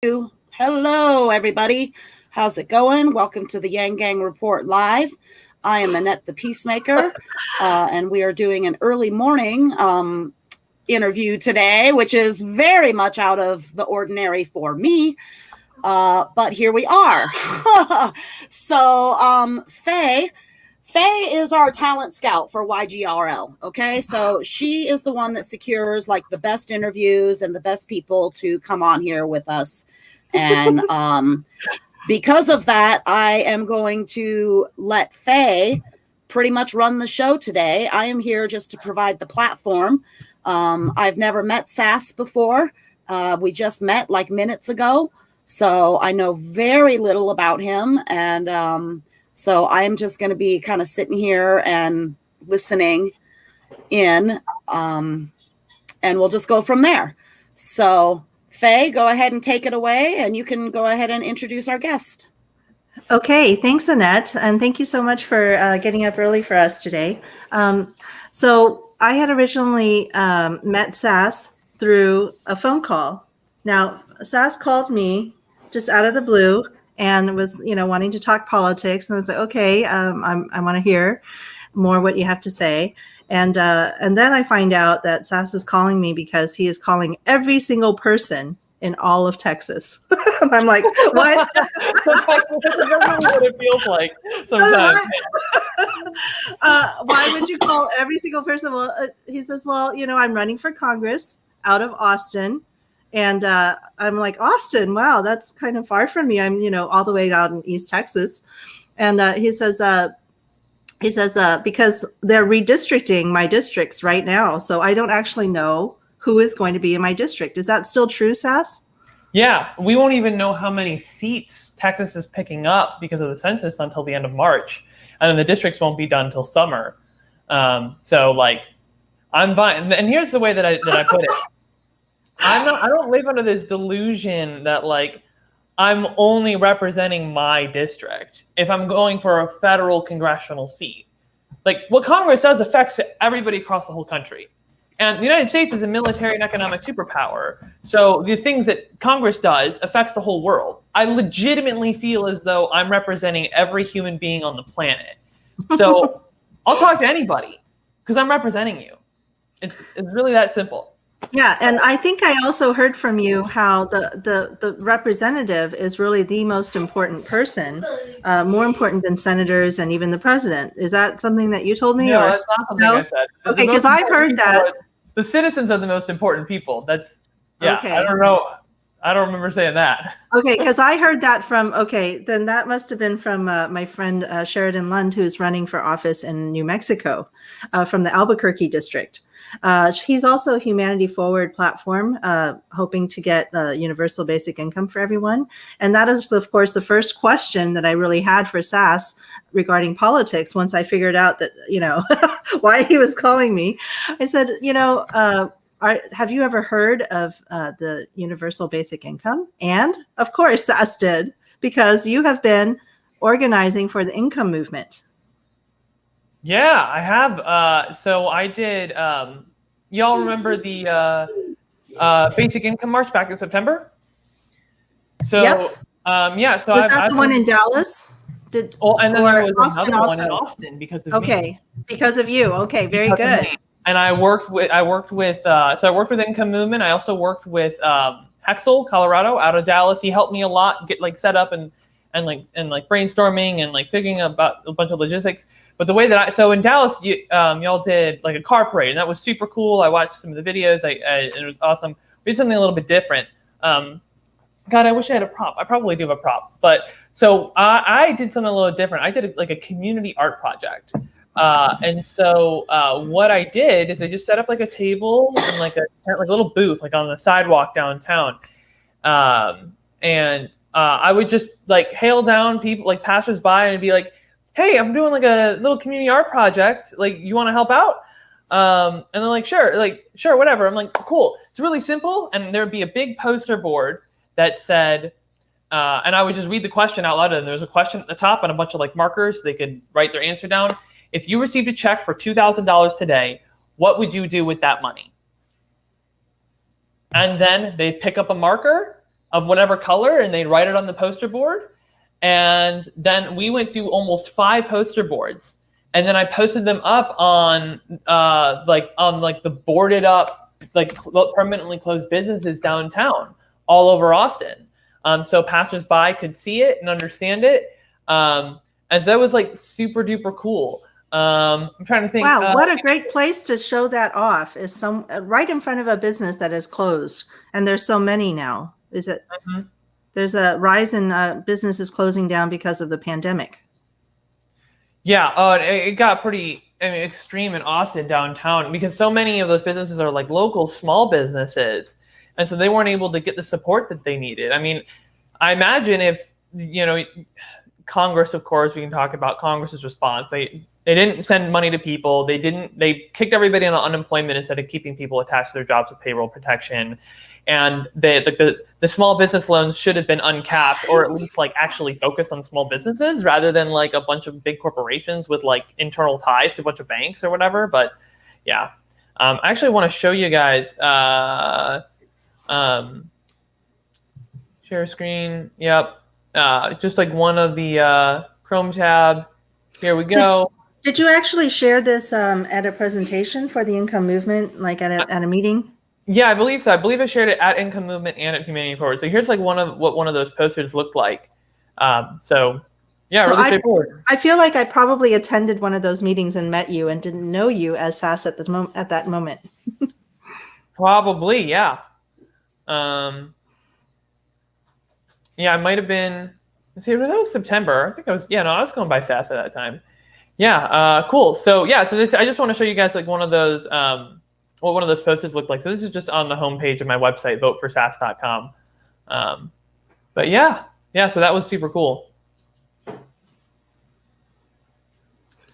Hello, everybody. How's it going? Welcome to the Yang Gang Report Live. I am Annette the Peacemaker, and we are doing an early morning interview today, which is very much out of the ordinary for me, but here we are. So, Faye is our talent scout for YGRL. Okay, so she is the one that secures like the best interviews and the best people to come on here with us. And because of that, I am going to let Faye pretty much run the show today. I am here just to provide the platform. I've never met Sass before. We just met like minutes ago, so I know very little about him. And so I'm just going to be kind of sitting here and listening in, and we'll just go from there. So, Faye, go ahead and take it away, and you can go ahead and introduce our guest. Okay, thanks, Annette, and thank you so much for getting up early for us today. So I had originally met Sass through a phone call. Now, Sass called me just out of the blue and was, wanting to talk politics. And I was like, okay, I want to hear more what you have to say. And then I find out that Sass is calling me because he is calling every single person in all of Texas. And I'm like, what? That's what it feels like sometimes. Why would you call every single person? Well, he says, well, I'm running for Congress out of Austin. And I'm like, Austin, wow, that's kind of far from me. I'm, all the way out in East Texas. And he says, because they're redistricting my districts right now. So I don't actually know who is going to be in my district. Is that still true, Sass? Yeah, we won't even know how many seats Texas is picking up because of the census until the end of March. And then the districts won't be done until summer. So like, I'm fine. And here's the way that I put it. I don't live under this delusion that like, I'm only representing my district if I'm going for a federal congressional seat. Like what Congress does affects everybody across the whole country. And the United States is a military and economic superpower. So the things that Congress does affects the whole world. I legitimately feel as though I'm representing every human being on the planet. So I'll talk to anybody because I'm representing you. It's really that simple. Yeah, and I think I also heard from you how the representative is really the most important person, more important than senators and even the president. Is that something that you told me? No, that's not something I said. Okay, because I've heard that. The citizens are the most important people. That's, yeah, okay. I don't know. I don't remember saying that. Okay, because I heard that from, then that must have been from my friend Sheridan Lund, who's running for office in New Mexico from the Albuquerque district. He's also a Humanity Forward platform, hoping to get universal basic income for everyone. And that is, of course, the first question that I really had for Sass regarding politics. Once I figured out that, why he was calling me, I said, have you ever heard of the universal basic income? And of course, Sass did, because you have been organizing for the income movement. Yeah, I have. So I did. Y'all remember the Basic Income March back in September? So, yep. Yeah. So was that the one in Dallas? And then there was another one in Austin because of me. Because of you. Okay, very good. And I worked with Income Movement. I also worked with Hexel, Colorado, out of Dallas. He helped me a lot get like set up and brainstorming and like figuring about a bunch of logistics. But the way that so in Dallas, y'all did like a car parade, and that was super cool. I watched some of the videos, and it was awesome. We did something a little bit different. God, I wish I had a prop. I probably do have a prop, but so I did something a little different. I did like a community art project, and so what I did is I just set up like a table and like a little booth like on the sidewalk downtown, and I would just like hail down people like passersby and be like, hey, I'm doing like a little community art project. Like, you want to help out? And they're like, sure, whatever. I'm like, cool. It's really simple. And there would be a big poster board that said, and I would just read the question out loud. And there was a question at the top and a bunch of like markers. So they could write their answer down. If you received a check for $2,000 today, what would you do with that money? And then they pick up a marker of whatever color, and they'd write it on the poster board. And then we went through almost 5 poster boards, and then I posted them up on the boarded up, like permanently closed businesses downtown all over Austin. So passersby could see it and understand it. And so that was like super duper cool. I'm trying to think. Wow, what a great place to show that off is right in front of a business that is closed, and there's so many now. Is it? Mm-hmm. There's a rise in businesses closing down because of the pandemic. Yeah, it got pretty extreme in Austin downtown because so many of those businesses are like local small businesses, and so they weren't able to get the support that they needed. I mean, I imagine if Congress, of course, we can talk about Congress's response. They didn't send money to people. They kicked everybody on unemployment instead of keeping people attached to their jobs with payroll protection. And the small business loans should have been uncapped, or at least like actually focused on small businesses rather than like a bunch of big corporations with like internal ties to a bunch of banks or whatever. But yeah, I actually want to show you guys share screen. Yep. Just like one of the Chrome tab. Here we go. Did you actually share this at a presentation for the income movement, like at a meeting? Yeah, I believe so. I believe I shared it at Income Movement and at Humanity Forward. So here's like what one of those posters looked like. So really straightforward. I feel like I probably attended one of those meetings and met you and didn't know you as Sass at that moment. Probably, yeah. Yeah, I might have been. Let's see, that was September. I think I was going by Sass at that time. Yeah, cool. So this, I just want to show you guys like one of those, what one of those posters looked like. So this is just on the homepage of my website, voteforsass.com. But yeah, so that was super cool.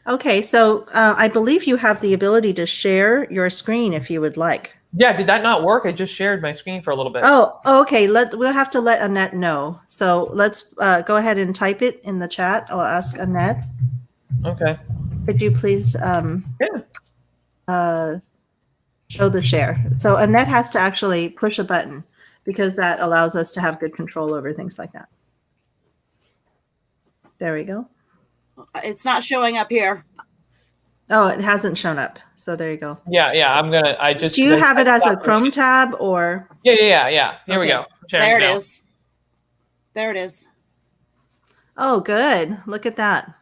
Okay, so I believe you have the ability to share your screen if you would like. Yeah, did that not work? I just shared my screen for a little bit. Oh, okay. We'll have to let Annette know. So let's go ahead and type it in the chat. I'll ask Annette. Okay. Could you please show the share? So Annette has to actually push a button because that allows us to have good control over things like that. There we go. It's not showing up here. Oh, it hasn't shown up. So there you go. Yeah. Do you have it as a Chrome tab or? Yeah. Here we go. There it is. There it is. Oh, good. Look at that.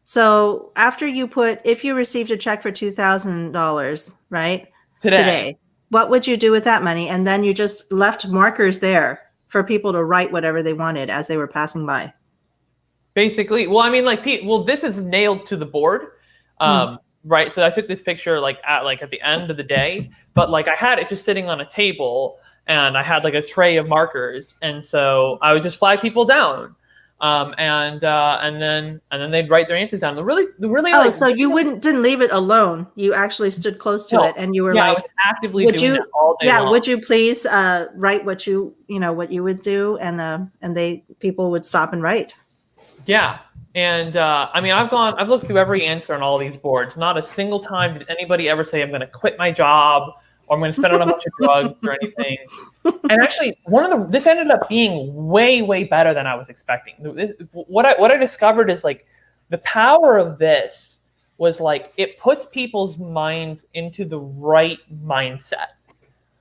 So after you if you received a check for $2,000, right? Today, what would you do with that money? And then you just left markers there for people to write whatever they wanted as they were passing by. Basically, well, I mean, this is nailed to the board, right? So I took this picture at the end of the day, but like I had it just sitting on a table, and I had like a tray of markers, and so I would just flag people down, and then they'd write their answers down. So you didn't leave it alone. You actually stood close to it, and you were I was actively doing that all day long. Would you please write what you would do, and people would stop and write. Yeah. And I've looked through every answer on all these boards. Not a single time did anybody ever say I'm going to quit my job or I'm going to spend it on a bunch of drugs or anything. And actually, this ended up being way, way better than I was expecting. What I discovered is like the power of this was like it puts people's minds into the right mindset.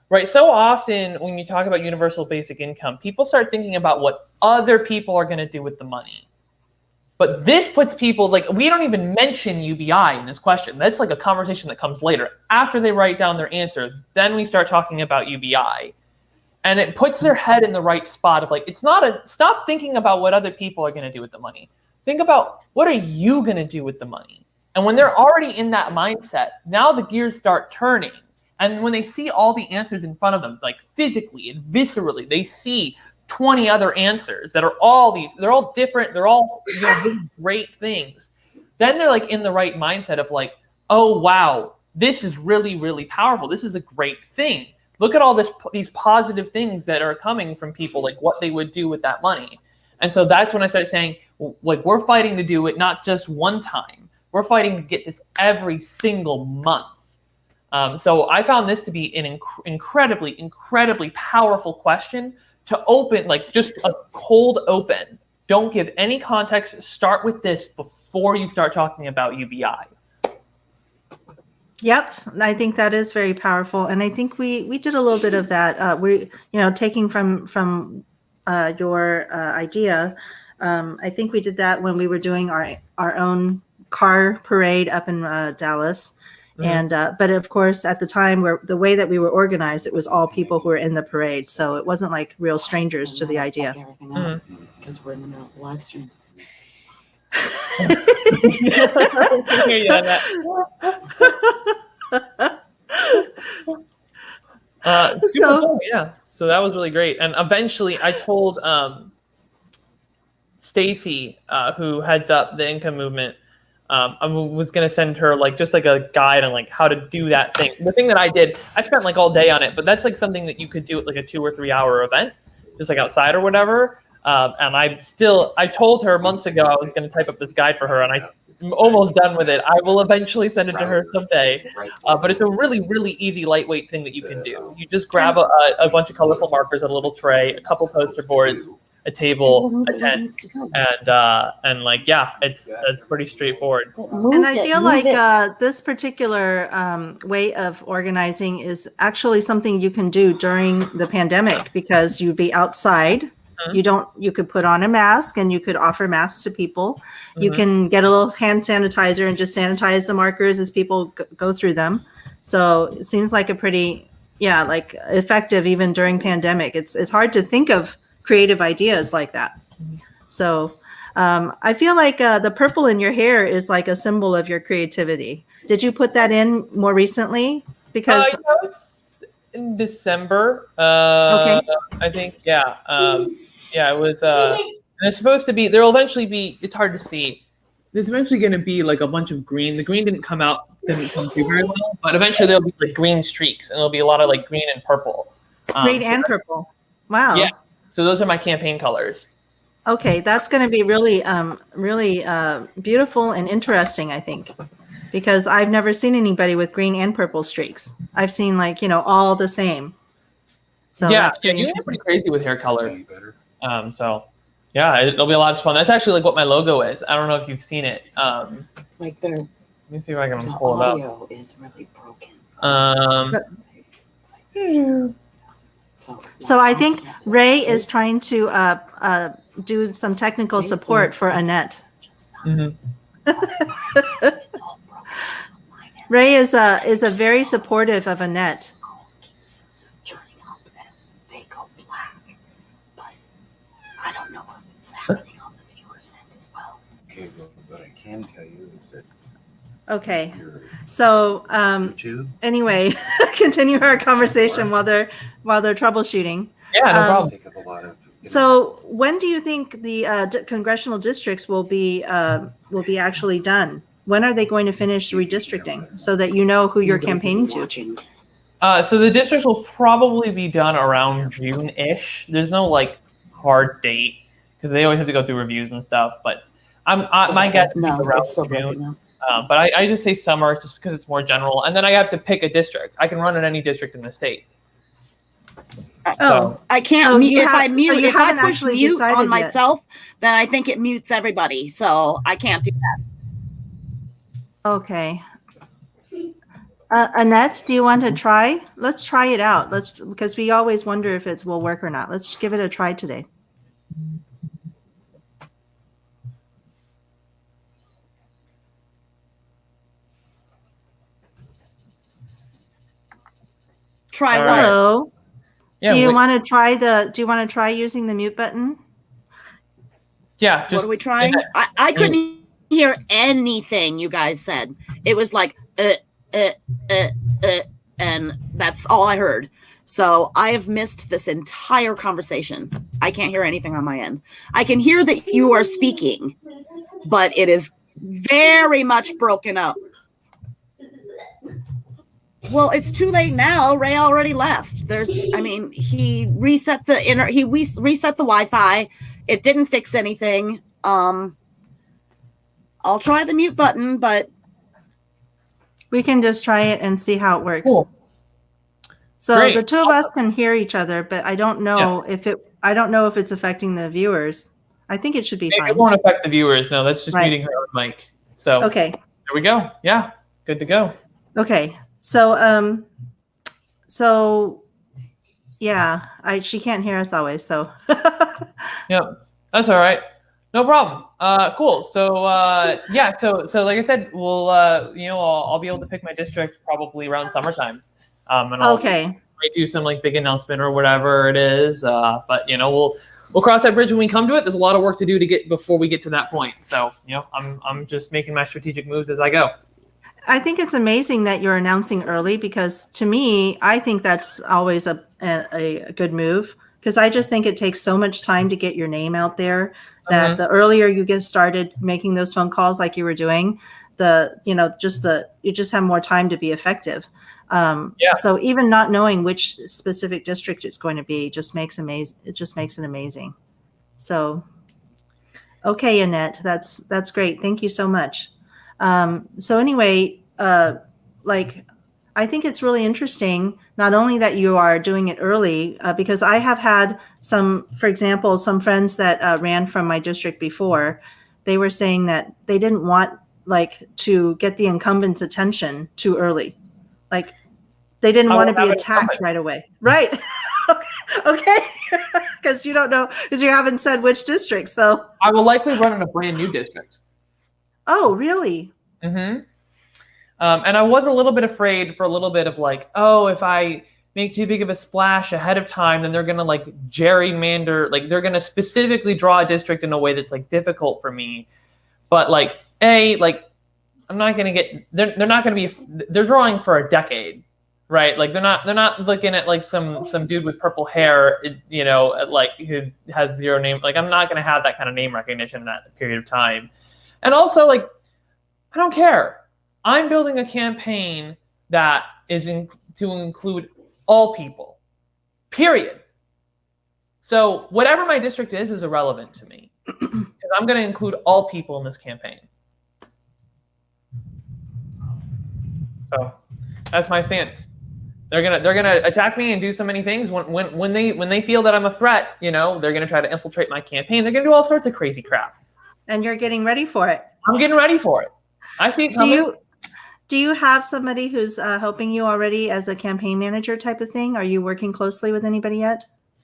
Right. So often when you talk about universal basic income, people start thinking about what other people are going to do with the money. But this puts people, like, we don't even mention UBI in this question. That's like a conversation that comes later. After they write down their answer, then we start talking about UBI. And it puts their head in the right spot of like, stop thinking about what other people are going to do with the money. Think about what are you going to do with the money? And when they're already in that mindset, now the gears start turning. And when they see all the answers in front of them, like physically and viscerally, they see 20 other answers that are they're all different. They're all great things. Then they're like in the right mindset of like, oh, wow, this is really, really powerful. This is a great thing. Look at all these positive things that are coming from people, like what they would do with that money. And so that's when I started saying, like, we're fighting to do it not just one time. We're fighting to get this every single month. So I found this to be an incredibly, incredibly powerful question to open, like just a cold open. Don't give any context. Start with this before you start talking about UBI. Yep, I think that is very powerful, and I think we did a little bit of that. Taking from your idea, I think we did that when we were doing our own car parade up in Dallas. Mm-hmm. And but of course, at the time, the way that we were organized, it was all people who were in the parade, so it wasn't like real strangers to the idea. Because we're in the middle of the live stream. So that was really great. And eventually I told Stacy, who heads up the income movement, I was going to send her like just like a guide on like how to do that thing. The thing that I did, I spent like all day on it, but that's like something that you could do at like a 2 or 3 hour event, just like outside or whatever. And I told her months ago I was going to type up this guide for her, and I'm almost done with it. I will eventually send it to her someday. But it's a really, really easy, lightweight thing that you can do. You just grab a bunch of colorful markers, a little tray, a couple poster boards, a table, a tent, and like, yeah, it's pretty straightforward. And I feel like this particular way of organizing is actually something you can do during the pandemic, because you'd be outside. You could put on a mask and you could offer masks to people. You can get a little hand sanitizer and just sanitize the markers as people go through them. So it seems like a pretty, like effective even during pandemic. It's hard to think of creative ideas like that. So I feel like the purple in your hair is like a symbol of your creativity. Did you put that in more recently? Because in December, okay. I think, it was, and it's supposed to be, there'll eventually be, it's hard to see. There's eventually going to be like a bunch of green. The green didn't come through very well, but eventually there'll be like green streaks, and there'll be a lot of like green and purple. Green and purple. Wow. Yeah. So those are my campaign colors. Okay. That's going to be really, really beautiful and interesting, I think, because I've never seen anybody with green and purple streaks. I've seen like, all the same. So that's pretty interesting. You're pretty crazy with hair color. So yeah, it'll be a lot of fun. That's actually like what my logo is. I don't know if you've seen it. Like let me see if I can pull it up. The audio is really broken. So I think Ray is trying to do some technical support for Annette. Ray is a very supportive of Annette. I don't know if it's happening on the viewer's end as well. Okay, well, what I can tell you is that. Okay, so anyway, continue our conversation while they're troubleshooting. Yeah, no problem. So when do you think the congressional districts will be actually done? When are they going to finish redistricting so that you know who you're campaigning to? So the districts will probably be done around June-ish. There's no like hard date because they always have to go through reviews and stuff. But my guess is around June. But I just say summer just because it's more general. And then I have to pick a district. I can run in any district in the state. I can't mute. If I push mute on myself, then I think it mutes everybody. So I can't do that. Okay. Annette, do you want to try? Let's try it out. Because we always wonder if it will work or not. Let's give it a try today. Try what? Hello. Yeah, do you want to try using the mute button? Yeah. What are we trying? I couldn't hear anything you guys said. It was like and that's all I heard. So I have missed this entire conversation. I can't hear anything on my end. I can hear that you are speaking, but it is very much broken up. Well, it's too late now. Ray already left. He reset the Wi-Fi. It didn't fix anything. I'll try the mute button, but We can just try it and see how it works. Cool. So Great. the two of us can hear each other, but I don't know I don't know if it's affecting the viewers. I think it should be fine. It won't affect the viewers. No, that's just Right. muting her own mic. So Okay. there we go. Yeah, good to go. Okay. So yeah, she can't hear us always. So Yep, that's all right. No problem. Cool. So yeah, so like I said, we'll I'll be able to pick my district probably around summertime. And I'll do some like big announcement or whatever it is. But we'll cross that bridge when we come to it. There's a lot of work to do before we get to that point. So I'm just making my strategic moves as I go. I think it's amazing that you're announcing early, because to me, I think that's always a good move, because I just think it takes so much time to get your name out there that the earlier you get started making those phone calls like you were doing, you just have more time to be effective. So even not knowing which specific district it's going to be just makes it amazing. So, okay, Annette, that's great. Thank you so much. So anyway, I think it's really interesting, not only that you are doing it early, because I have had for example, some friends that ran from my district before, they were saying that they didn't want to get the incumbent's attention too early. They didn't want to be attacked right away. Right. Okay. Because you don't know, because you haven't said which district. So I will likely run in a brand new district. Oh, really? Mm-hmm. And I was a little bit afraid for a little bit of if I make too big of a splash ahead of time, then they're going to gerrymander, they're going to specifically draw a district in a way that's difficult for me. But I'm not going to get, they're not going to be, they're drawing for a decade, right? They're not looking at some dude with purple hair, who has zero name. I'm not going to have that kind of name recognition in that period of time. And also, I don't care. I'm building a campaign that is to include all people, period. So whatever my district is irrelevant to me, because I'm going to include all people in this campaign. So that's my stance. They're gonna attack me and do so many things. When they feel that I'm a threat, they're gonna try to infiltrate my campaign. They're gonna do all sorts of crazy crap. And you're getting ready for it. I'm getting ready for it. I see it coming. Do you have somebody who's helping you already as a campaign manager type of thing? Are you working closely with anybody yet?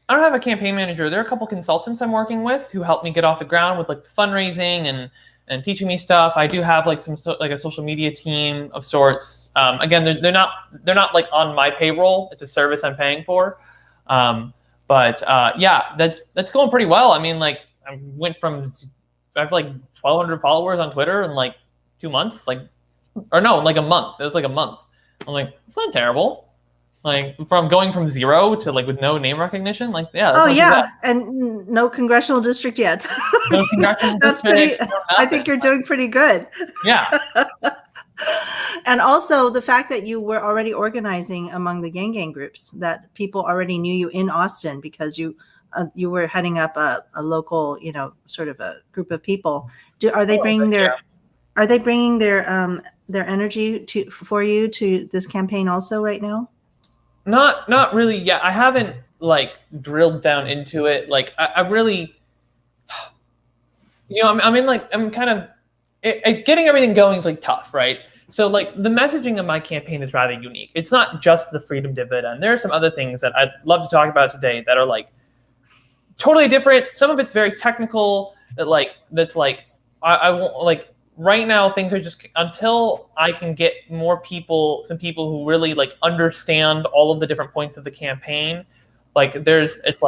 I don't have a campaign manager. There are a couple consultants I'm working with who help me get off the ground with fundraising and teaching me stuff. I do have a social media team of sorts. Again, they're not on my payroll. It's a service I'm paying for. But that's going pretty well. I mean, I went from I have 1,200 followers on Twitter in 2 months, a month. It was a month. I'm it's not terrible. From going from zero to with no name recognition. Oh yeah, and no congressional district yet. No congressional That's district, pretty. I think you're doing pretty good. Yeah. And also the fact that you were already organizing among the gang groups, that people already knew you in Austin because you were heading up a local, sort of a group of people. Are they bringing their energy for you to this campaign also right now? Not really yet. I haven't drilled down into it. I really, I'm kind of getting everything going is tough, right? So the messaging of my campaign is rather unique. It's not just the freedom dividend. There are some other things that I'd love to talk about today that are totally different. Some of it's very technical. I won't right now, things are just, until I can get some people who really understand all of the different points of the campaign. It's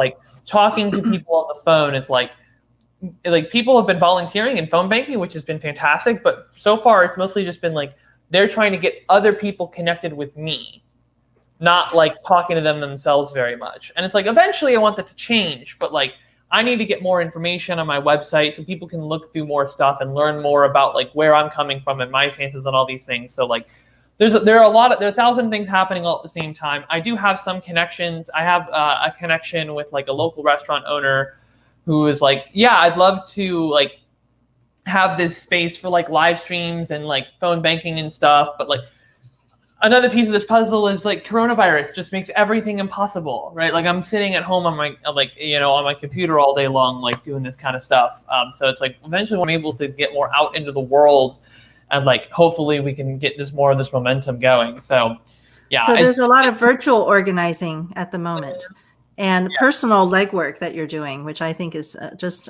talking to people on the phone. It's people have been volunteering in phone banking, which has been fantastic. But so far, it's mostly just been they're trying to get other people connected with me, not talking to them themselves very much. And it's eventually I want that to change, but I need to get more information on my website so people can look through more stuff and learn more about where I'm coming from and my stances and all these things. So there are 1,000 things happening all at the same time. I do have some connections. I have a connection with a local restaurant owner who is I'd love to have this space for live streams and phone banking and stuff, but another piece of this puzzle is like coronavirus just makes everything impossible, right? Like I'm sitting at home on my on my computer all day long, like doing this kind of stuff. So it's like eventually when I'm able to get more out into the world, and like hopefully we can get more of this momentum going. So yeah. So there's a lot of virtual organizing at the moment, and personal legwork that you're doing, which I think is just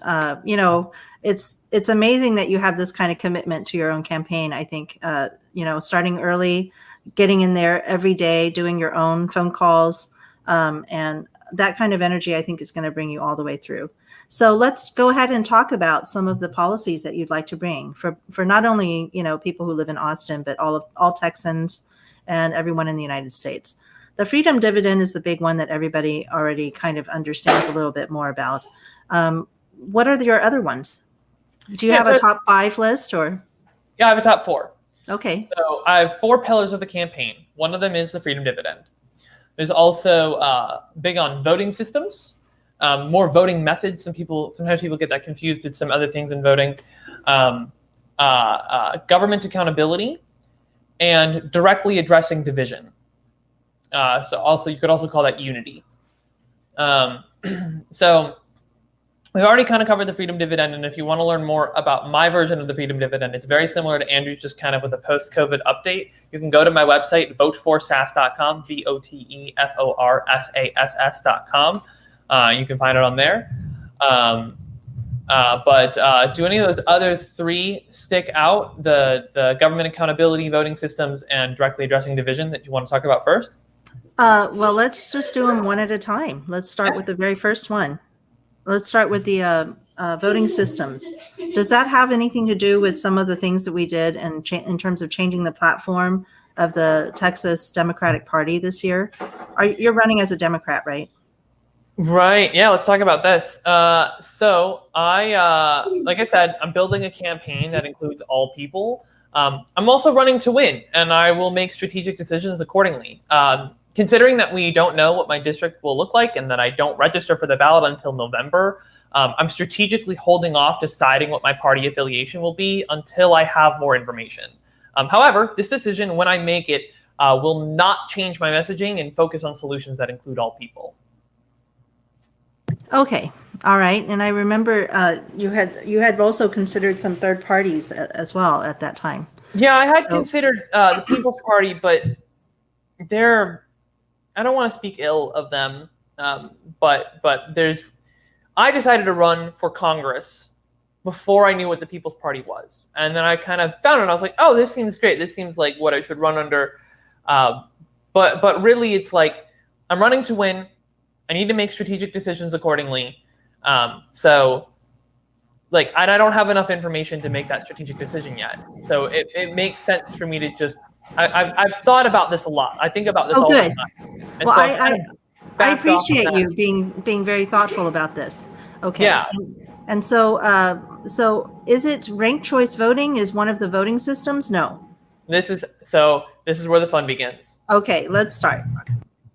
it's amazing that you have this kind of commitment to your own campaign. I think starting early, getting in there every day, doing your own phone calls, and that kind of energy, I think, is going to bring you all the way through. So let's go ahead and talk about some of the policies that you'd like to bring for not only people who live in Austin, but all Texans and everyone in the United States. The Freedom Dividend is the big one that everybody already kind of understands a little bit more about. What are your other ones? Do you have a top 5 list or? Yeah, I have a top 4. Okay. So I have 4 pillars of the campaign. One of them is the Freedom Dividend. There's also big on voting systems, more voting methods. Sometimes people get that confused with some other things in voting. Government accountability and directly addressing division. So you could also call that unity. So we've already kind of covered the Freedom Dividend, and if you want to learn more about my version of the Freedom Dividend, it's very similar to Andrew's, just kind of with a post-COVID update. You can go to my website, voteforsass.com, voteforsass.com. You can find it on there. But do any of those other 3 stick out, the government accountability, voting systems, and directly addressing division, that you want to talk about first? Well, let's just do them one at a time. Let's start with the very first one. Let's start with the voting systems. Does that have anything to do with some of the things that we did in terms of changing the platform of the Texas Democratic Party this year? You're running as a Democrat, right? Right. Yeah. Let's talk about this. So I, like I said, I'm building a campaign that includes all people. I'm also running to win, and I will make strategic decisions accordingly. Considering that we don't know what my district will look like and that I don't register for the ballot until November, I'm strategically holding off deciding what my party affiliation will be until I have more information. However, this decision, when I make it, will not change my messaging and focus on solutions that include all people. Okay. All right. And I remember you had also considered some third parties as well at that time. Yeah, I had considered the People's Party, but I don't want to speak ill of them, but I decided to run for Congress before I knew what the People's Party was. And then I kind of found it, and I was like, oh, this seems great. This seems like what I should run under. But really, it's like, I'm running to win. I need to make strategic decisions accordingly. So I don't have enough information to make that strategic decision yet. So it makes sense for me to just, I've thought about this a lot. I think about this all the time. And well, so I appreciate you being very thoughtful about this. Okay. Yeah. And so is it ranked choice voting is one of the voting systems? No. This is where the fun begins. Okay, let's start.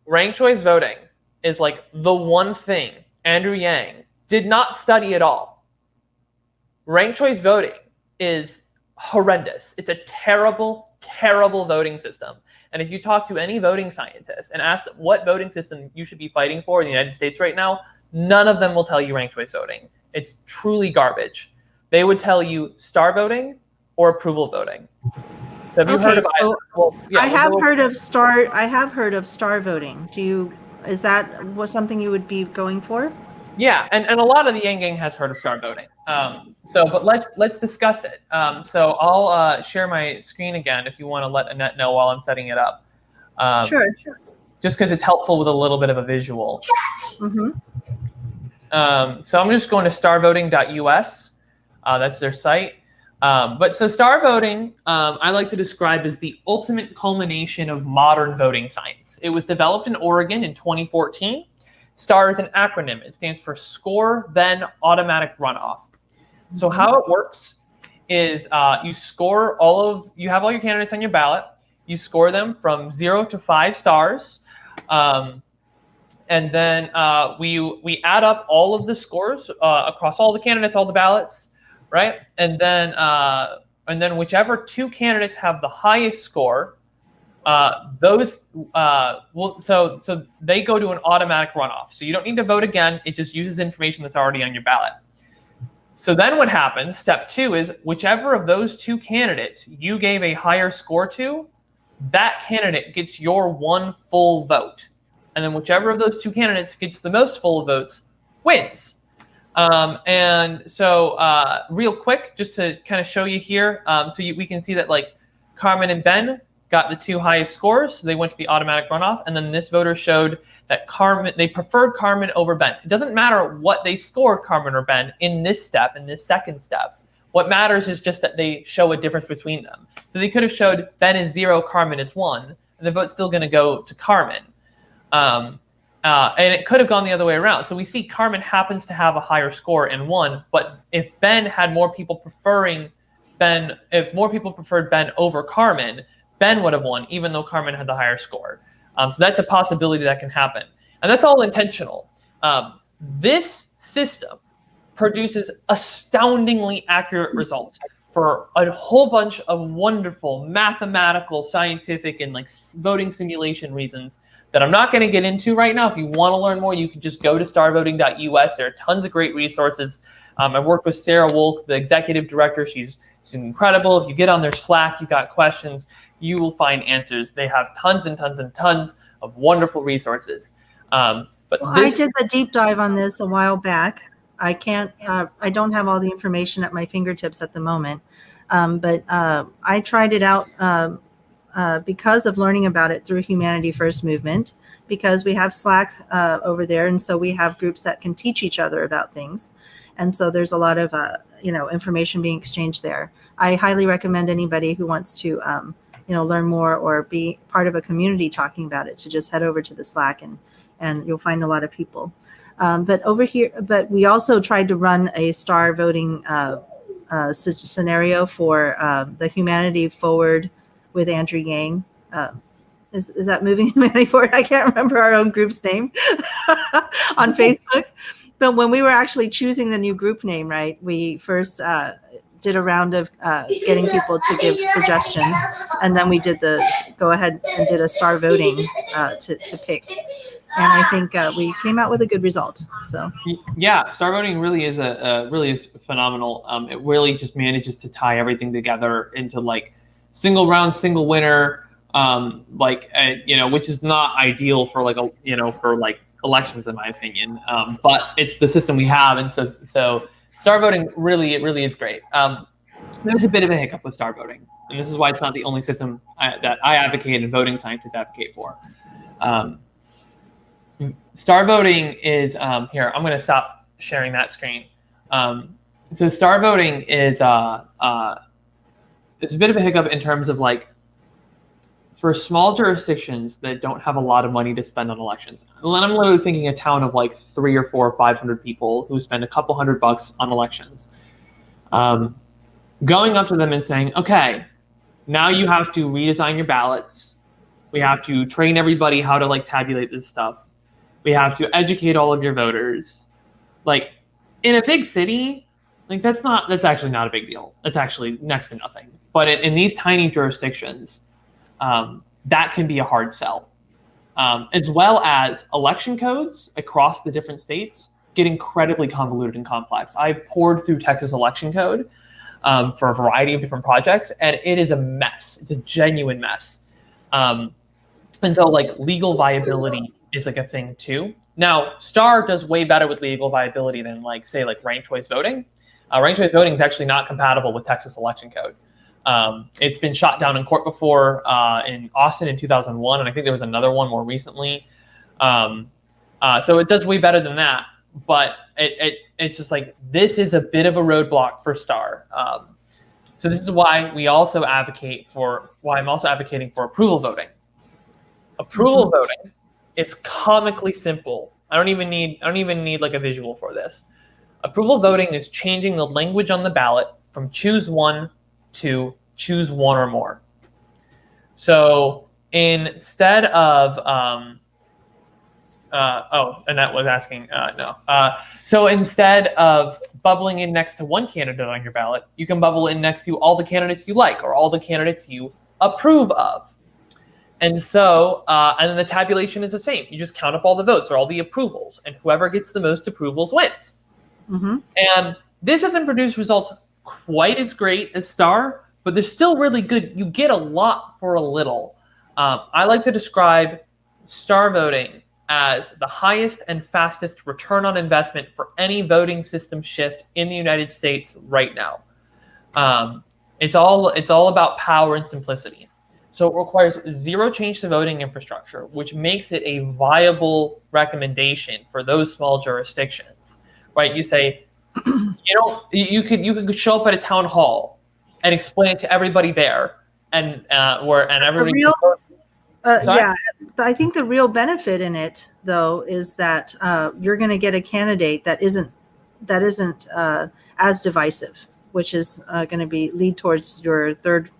Ranked choice voting is like the one thing Andrew Yang did not study at all. Ranked choice voting is horrendous. It's a terrible, terrible voting system. And if you talk to any voting scientist and ask them what voting system you should be fighting for in the United States right now, none of them will tell you ranked choice voting. It's truly garbage. They would tell you star voting or approval voting. So have you heard of I have heard of star voting. Is that something you would be going for? Yeah, and a lot of the Yang Gang has heard of star voting. But let's discuss it. So I'll share my screen again if you want to let Annette know while I'm setting it up. Sure. Just because it's helpful with a little bit of a visual. Mm-hmm. So I'm just going to starvoting.us. That's their site. So star voting, I like to describe as the ultimate culmination of modern voting science. It was developed in Oregon in 2014. STAR is an acronym. It stands for Score, Then Automatic Runoff. So how it works is you have all your candidates on your ballot. You score them from 0 to 5 stars. And then we add up all of the scores across all the candidates, all the ballots, right? And then whichever 2 candidates have the highest score So they go to an automatic runoff. So you don't need to vote again. It just uses information that's already on your ballot. So then what happens, step 2, is whichever of those 2 candidates you gave a higher score to, that candidate gets your 1 full vote. And then whichever of those 2 candidates gets the most full votes wins. And so real quick, just to kind of show you here, we can see that like Carmen and Ben got the 2 highest scores, so they went to the automatic runoff. And then this voter showed that they preferred Carmen over Ben. It doesn't matter what they scored, Carmen or Ben, in this step, in this second step. What matters is just that they show a difference between them. So they could have showed Ben is 0, Carmen is 1, and the vote's still going to go to Carmen. And it could have gone the other way around. So we see Carmen happens to have a higher score and won, but if Ben had more people preferring Ben, if more people preferred Ben over Carmen, Ben would have won, even though Carmen had the higher score. So that's a possibility that can happen. And that's all intentional. This system produces astoundingly accurate results for a whole bunch of wonderful mathematical, scientific, and like voting simulation reasons that I'm not going to get into right now. If you want to learn more, you can just go to starvoting.us. There are tons of great resources. I've worked with Sarah Wolk, the executive director. She's incredible. If you get on their Slack, you got questions, you will find answers. They have tons and tons and tons of wonderful resources. I did a deep dive on this a while back. I don't have all the information at my fingertips at the moment, but I tried it out because of learning about it through Humanity First Movement, because we have Slack over there, and so we have groups that can teach each other about things, and so there's a lot of information being exchanged there. I highly recommend anybody who wants to learn more or be part of a community talking about it to just head over to the Slack, and you'll find a lot of people. But we also tried to run a star voting scenario for the Humanity Forward with Andrew Yang. Is that Moving Humanity Forward? I can't remember our own group's name on Facebook. But when we were actually choosing the new group name, right, we first did a round of getting people to give suggestions, and then we did go ahead and did a star voting to pick. And I think we came out with a good result. So yeah, star voting really is really is phenomenal. It really just manages to tie everything together into like single round, single winner, which is not ideal for like elections in my opinion. But it's the system we have, and so star voting really is great. There's a bit of a hiccup with star voting, and this is why it's not the only system that I advocate and voting scientists advocate for. Star voting is here. I'm going to stop sharing that screen. So star voting is it's a bit of a hiccup in terms of like for small jurisdictions that don't have a lot of money to spend on elections. And I'm literally thinking a town of like 300 or 400 or 500 people who spend a couple $100 on elections. Going up to them and saying, okay, now you have to redesign your ballots. We have to train everybody how to like tabulate this stuff. We have to educate all of your voters. Like in a big city, like that's actually not a big deal. It's actually next to nothing. But in these tiny jurisdictions, that can be a hard sell. As well as election codes across the different states get incredibly convoluted and complex. I've poured through Texas election code for a variety of different projects, and it is a mess. It's a genuine mess. And so like legal viability is like a thing too. Now, STAR does way better with legal viability than like say like ranked choice voting. Ranked choice voting is actually not compatible with Texas election code. It's been shot down in court before in Austin in 2001, and I think there was another one more recently. So it does way better than that, but it's just like this is a bit of a roadblock for STAR. So this is why I'm also advocating for approval voting. Approval voting is comically simple. I don't even need like a visual for this. Approval voting is changing the language on the ballot from choose one to choose one or more. So instead of Annette was asking no. So instead of bubbling in next to one candidate on your ballot, you can bubble in next to all the candidates you like or all the candidates you approve of. And so, and then the tabulation is the same. You just count up all the votes or all the approvals, and whoever gets the most approvals wins. Mm-hmm. And this doesn't produce results quite as great as STAR, but they're still really good. You get a lot for a little. I like to describe STAR voting as the highest and fastest return on investment for any voting system shift in the United States right now. It's all about power and simplicity. So it requires zero change to voting infrastructure, which makes it a viable recommendation for those small jurisdictions, right? You say, you could show up at a town hall and explain it to everybody there, and everybody. Yeah, I think the real benefit in it, though, is that you're going to get a candidate that isn't as divisive, which is going to be lead towards your third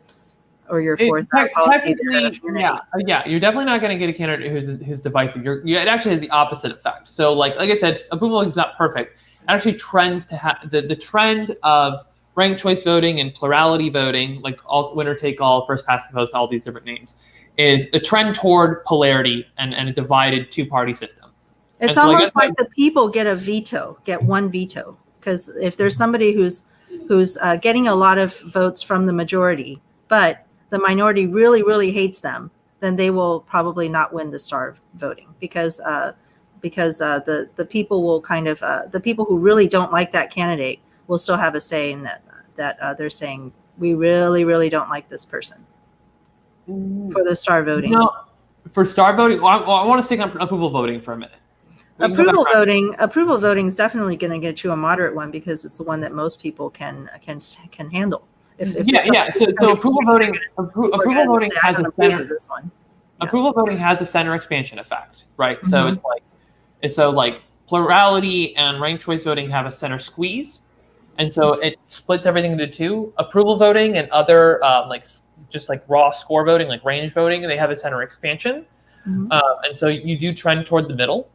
or your fourth policy. Yeah, you're definitely not going to get a candidate who's divisive. It actually has the opposite effect. So, like I said, approval is not perfect. It actually trends to have the trend of ranked choice voting and plurality voting, like all winner take all, first past the post, all these different names, is a trend toward polarity and a divided two-party system. It's almost like the people get one veto, because if there's somebody who's getting a lot of votes from the majority, but the minority really, really hates them, then they will probably not win the STAR voting, because the people will kind of the people who really don't like that candidate will still have a say in that they're saying, we really, really don't like this person. For the STAR voting. No, for STAR voting, I want to stick on approval voting for a minute. Approval voting is definitely going to get you a moderate one, because it's the one that most people can handle. So approval voting has a center. Approval voting has a center expansion effect, right? Mm-hmm. So it's like plurality and ranked choice voting have a center squeeze, and so it splits everything into two. Approval voting and other just like raw score voting, like range voting, they have a center expansion. Mm-hmm. And so you do trend toward the middle.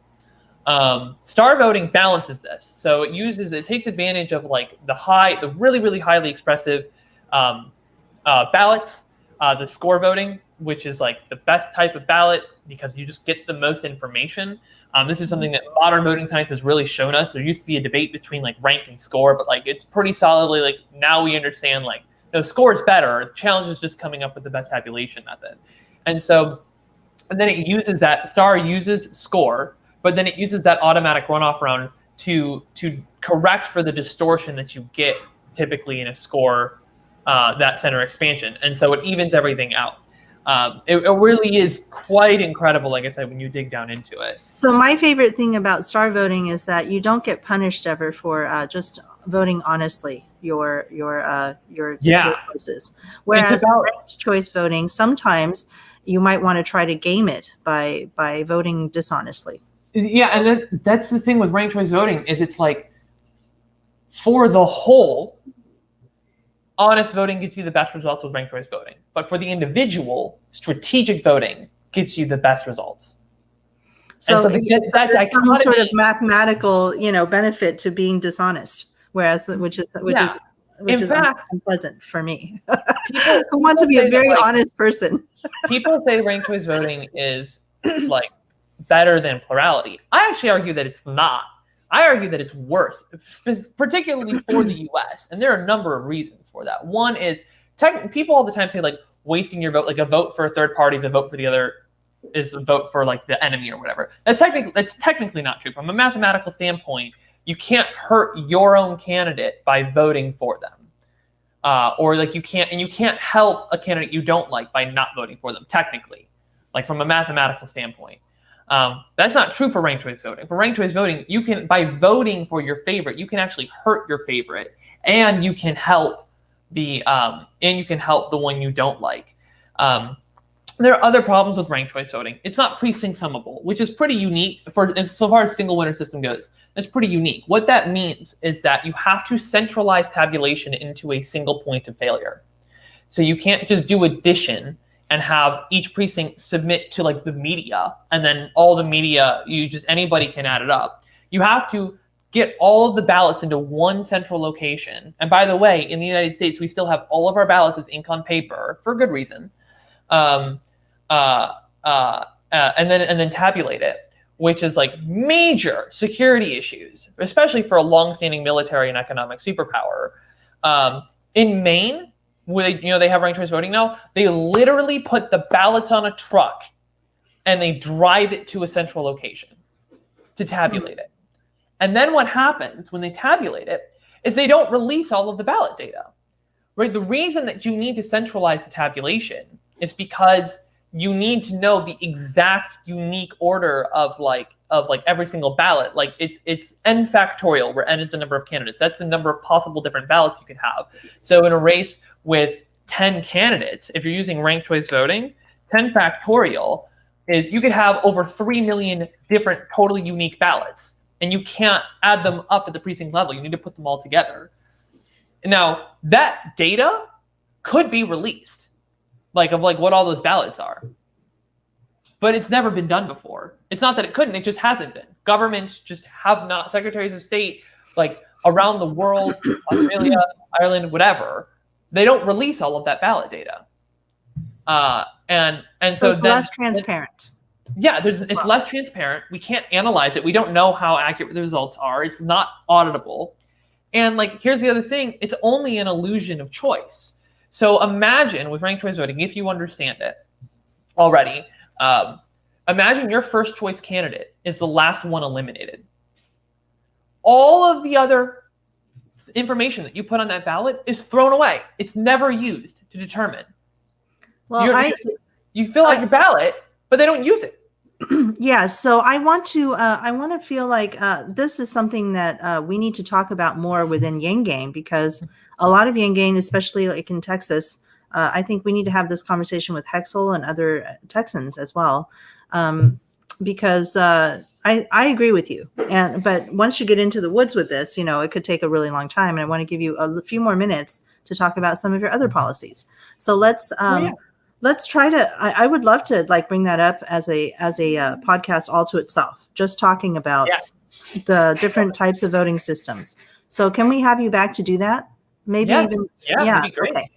STAR voting balances this. So it takes advantage of like the really, really highly expressive ballots, the score voting, which is like the best type of ballot because you just get the most information. This is something that modern voting science has really shown us. There used to be a debate between like rank and score, but like it's pretty solidly like now we understand like no, score is better. The challenge is just coming up with the best tabulation method. And then it uses that, STAR uses score, but then it uses that automatic runoff round to correct for the distortion that you get typically in a score, that center expansion. And so it evens everything out. It really is quite incredible, like I said, when you dig down into it. So my favorite thing about STAR voting is that you don't get punished ever for just voting honestly your choices. Whereas ranked choice voting, sometimes you might want to try to game it by voting dishonestly. Yeah, and then that's the thing with ranked choice voting is it's like for the whole, honest voting gets you the best results with ranked choice voting. But for the individual, strategic voting gets you the best results. So there's some sort of mathematical, benefit to being dishonest, which is unpleasant for me. Who want to be a very honest person. People say ranked choice voting is like better than plurality. I actually argue that it's not. I argue that it's worse, particularly for the U.S. And there are a number of reasons for that. One is people all the time say like wasting your vote, like a vote for a third party is a vote for the other, is a vote for like the enemy or whatever. That's technically not true. From a mathematical standpoint, you can't hurt your own candidate by voting for them. Or like you can't help a candidate you don't like by not voting for them, technically, like from a mathematical standpoint. That's not true for ranked choice voting. For ranked choice voting, you can, by voting for your favorite, you can actually hurt your favorite, and you can help the one you don't like. There are other problems with ranked choice voting. It's not precinct summable, which is pretty unique so far as single winner system goes. That's pretty unique. What that means is that you have to centralize tabulation into a single point of failure. So you can't just do addition and have each precinct submit to like the media, and then all the media, anybody can add it up. You have to get all of the ballots into one central location. And by the way, in the United States, we still have all of our ballots as ink on paper for good reason. and then tabulate it, which is like major security issues, especially for a long-standing military and economic superpower. In Maine, where they have ranked choice voting now, they literally put the ballots on a truck and they drive it to a central location to tabulate it. And then what happens when they tabulate it is they don't release all of the ballot data. Right? The reason that you need to centralize the tabulation is because you need to know the exact unique order of every single ballot. Like it's n factorial, where n is the number of candidates. That's the number of possible different ballots you could have. So in a race with 10 candidates, if you're using ranked choice voting, 10 factorial is you could have over 3 million different totally unique ballots, and you can't add them up at the precinct level. You need to put them all together. Now, that data could be released, of what all those ballots are. But it's never been done before. It's not that it couldn't, it just hasn't been. Governments just have not, secretaries of state, around the world, Australia, Ireland, whatever, they don't release all of that ballot data. And so it's less transparent. Yeah, it's less transparent. We can't analyze it. We don't know how accurate the results are. It's not auditable. And here's the other thing. It's only an illusion of choice. So imagine with ranked choice voting, if you understand it already, imagine your first choice candidate is the last one eliminated. All of the other information that you put on that ballot is thrown away. It's never used to determine. Well, you fill out your ballot, but they don't use it. Yeah, so I want to feel like this is something that we need to talk about more within Yang Gang, because a lot of Yang Gang, especially in Texas, I think we need to have this conversation with Hexel and other Texans as well, because I agree with you. But once you get into the woods with this, it could take a really long time, and I want to give you a few more minutes to talk about some of your other policies. So let's try to. I would love to bring that up as a podcast all to itself, just talking about the different types of voting systems. So can we have you back to do that? Maybe even that'd be great. Okay.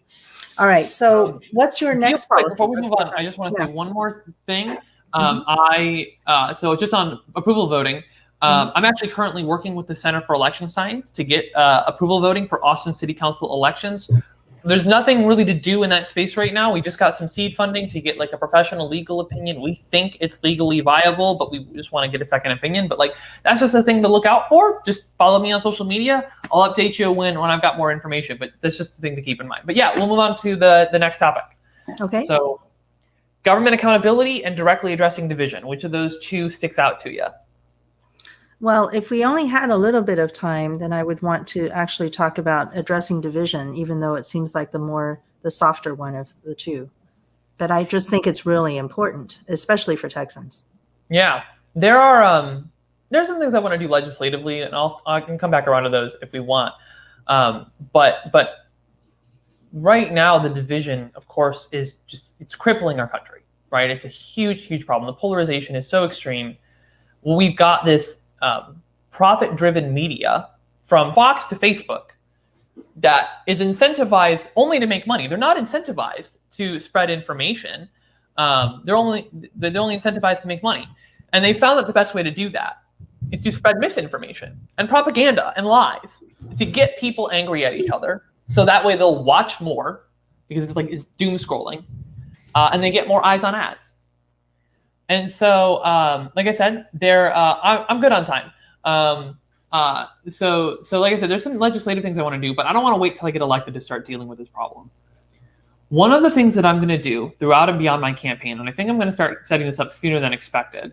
All right. So what's your next policy? Before we move on, I just want to say one more thing. So just on approval voting, I'm actually currently working with the Center for Election Science to get approval voting for Austin City Council elections. There's nothing really to do in that space right now. We just got some seed funding to get a professional legal opinion. We think it's legally viable, but we just want to get a second opinion. But that's just a thing to look out for. Just follow me on social media. I'll update you when I've got more information, but that's just the thing to keep in mind. But yeah, we'll move on to the next topic. Okay. So government accountability and directly addressing division. Which of those two sticks out to you? Well, if we only had a little bit of time, then I would want to actually talk about addressing division, even though it seems like the softer one of the two. But I just think it's really important, especially for Texans. Yeah, there's some things I want to do legislatively, and I can come back around to those if we want. But right now, the division, of course, is it's crippling our country. Right, it's a huge problem. The polarization is so extreme. Well, we've got this profit-driven media from Fox to Facebook that is incentivized only to make money. They're not incentivized to spread information. They're only incentivized to make money. And they found that the best way to do that is to spread misinformation and propaganda and lies to get people angry at each other. So that way they'll watch more, because it's doom scrolling, and they get more eyes on ads. And so, like I said, I'm good on time. So like I said, there's some legislative things I want to do, but I don't want to wait till I get elected to start dealing with this problem. One of the things that I'm going to do throughout and beyond my campaign, and I think I'm going to start setting this up sooner than expected,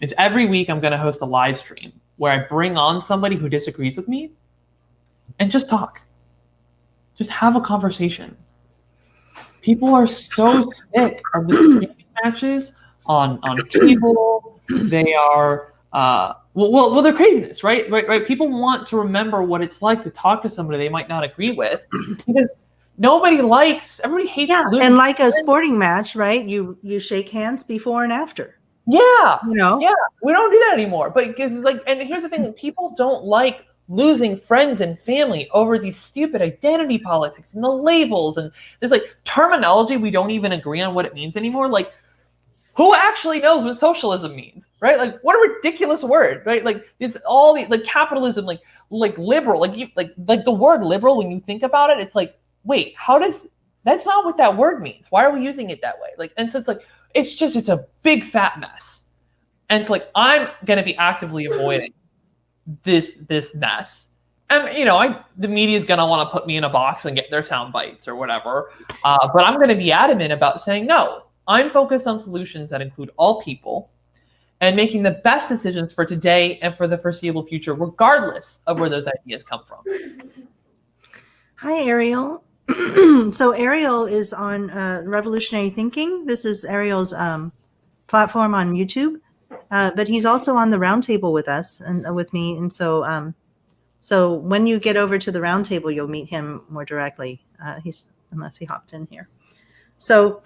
is every week I'm going to host a live stream where I bring on somebody who disagrees with me and just talk. Just have a conversation. People are so sick of the streaming matches on cable. They are they're craving this, right? People want to remember what it's like to talk to somebody they might not agree with, because everybody hates losing. And like a sporting match, right? You shake hands before and after. Yeah. Yeah. We don't do that anymore. But it's and here's the thing, people don't like losing friends and family over these stupid identity politics and the labels, and there's like terminology we don't even agree on what it means anymore. Like, who actually knows what socialism means, right? Like, what a ridiculous word, right? Like, it's all the like capitalism, like liberal, like the word liberal. When you think about it, it's like, wait, that's not what that word means. Why are we using it that way? Like, and so it's like, it's a big fat mess. And it's like, I'm going to be actively avoiding this mess. And, the media is going to want to put me in a box and get their sound bites or whatever. But I'm going to be adamant about saying, no, I'm focused on solutions that include all people and making the best decisions for today and for the foreseeable future, regardless of where those ideas come from. Hi, Ariel. So Ariel is on Revolutionary Thinking. This is Ariel's platform on YouTube, but he's also on the roundtable with us and with me. And so, so when you get over to the roundtable, you'll meet him more directly. Unless he hopped in here. So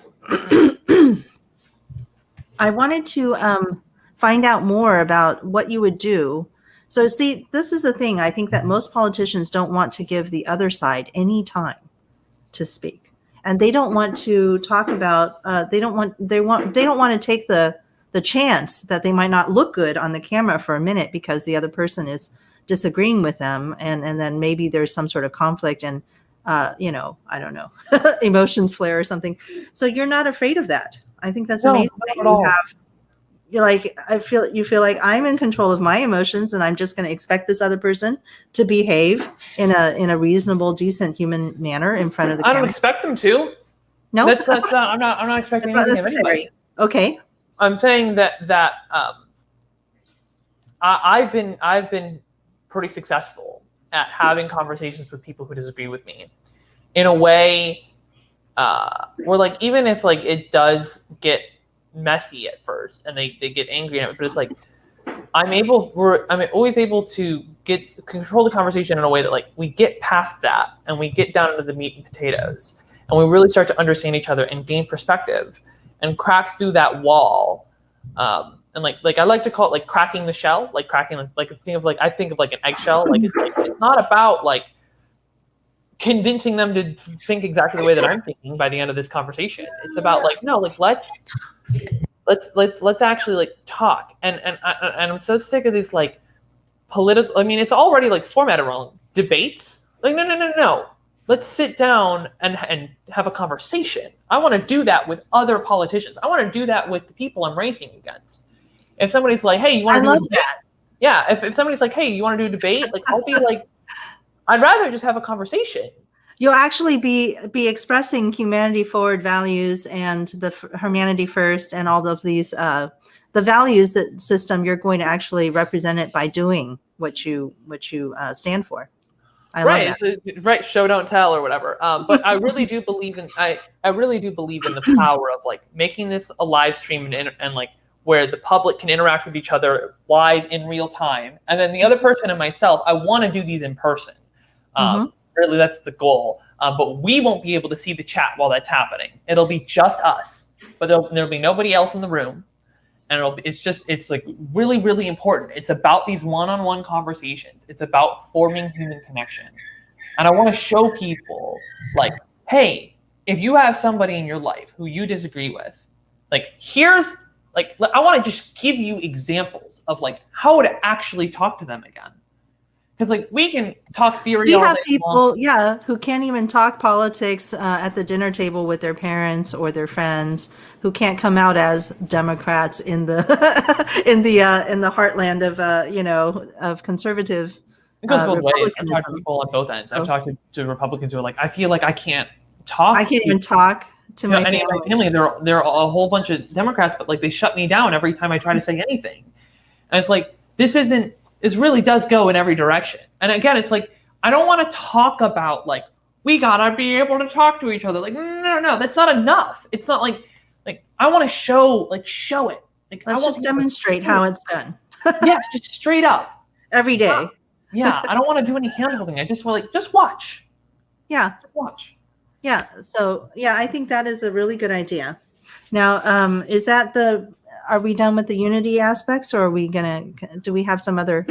I wanted to find out more about what you would do. So see, this is the thing. I think that most politicians don't want to give the other side any time to speak, and they don't want to talk about. They don't want to take the chance that they might not look good on the camera for a minute because the other person is disagreeing with them, and then maybe there's some sort of conflict and I don't know, emotions flare or something. So you're not afraid of that. I think that's amazing that you have. You feel like I'm in control of my emotions, and I'm just going to expect this other person to behave in a reasonable, decent human manner in front of the camera. I don't expect them to. No, that's not. I'm not expecting anything of anybody. Okay. I'm saying that I've been pretty successful at having conversations with people who disagree with me in a way where, like, even if like it does get messy at first and they get angry at it, but it's like I'm always able to control the conversation in a way that, like, we get past that and we get down into the meat and potatoes and we really start to understand each other and gain perspective and crack through that wall. And like I like to call it like cracking the shell, like cracking like I think of like an eggshell. Like it's not about like convincing them to think exactly the way that I'm thinking by the end of this conversation. It's about like, no, like let's actually like talk. And I'm so sick of these like political. I mean, it's already like formatted wrong. Debates. Like no. Let's sit down and have a conversation. I want to do that with other politicians. I want to do that with the people I'm racing against. If somebody's like, hey, you want to do a debate? That. Yeah, if somebody's like, hey, you want to do a debate? Like, I'll be like, I'd rather just have a conversation. You'll actually be expressing humanity forward values and the humanity first and all of these the values system. You're going to actually represent it by doing what you stand for. I love that. Right. Show don't tell or whatever. But I really do believe in I really do believe in the power of like making this a live stream and like where the public can interact with each other live in real time. And then the other person and myself, I want to do these in person. Really, that's the goal. But we won't be able to see the chat while that's happening. It'll be just us, but there'll be nobody else in the room. And it's like really, really important. It's about these one-on-one conversations. It's about forming human connection. And I want to show people like, hey, if you have somebody in your life who you disagree with, like here's like, I want to just give you examples of like how to actually talk to them again. Because like we can talk theory. We have people, who can't even talk politics at the dinner table with their parents or their friends, who can't come out as Democrats in the in the heartland of of conservative. It goes both ways. I've talked to people on both ends. I've talked to Republicans who are like, I feel like I can't talk. I can't even talk to my family. My family. There are a whole bunch of Democrats, but like they shut me down every time I try to say anything. And it's like this really does go in every direction. And again, it's like, I don't want to talk about like, we gotta be able to talk to each other. Like, no, that's not enough. It's not like I want to show it. Like, let's just demonstrate how it's done. Yes, just straight up. Every day. Yeah, I don't want to do any hand holding. I just want just watch. Yeah. Just watch. Yeah. So I think that is a really good idea. Now, is that are we done with the unity aspects, or are we do we have some other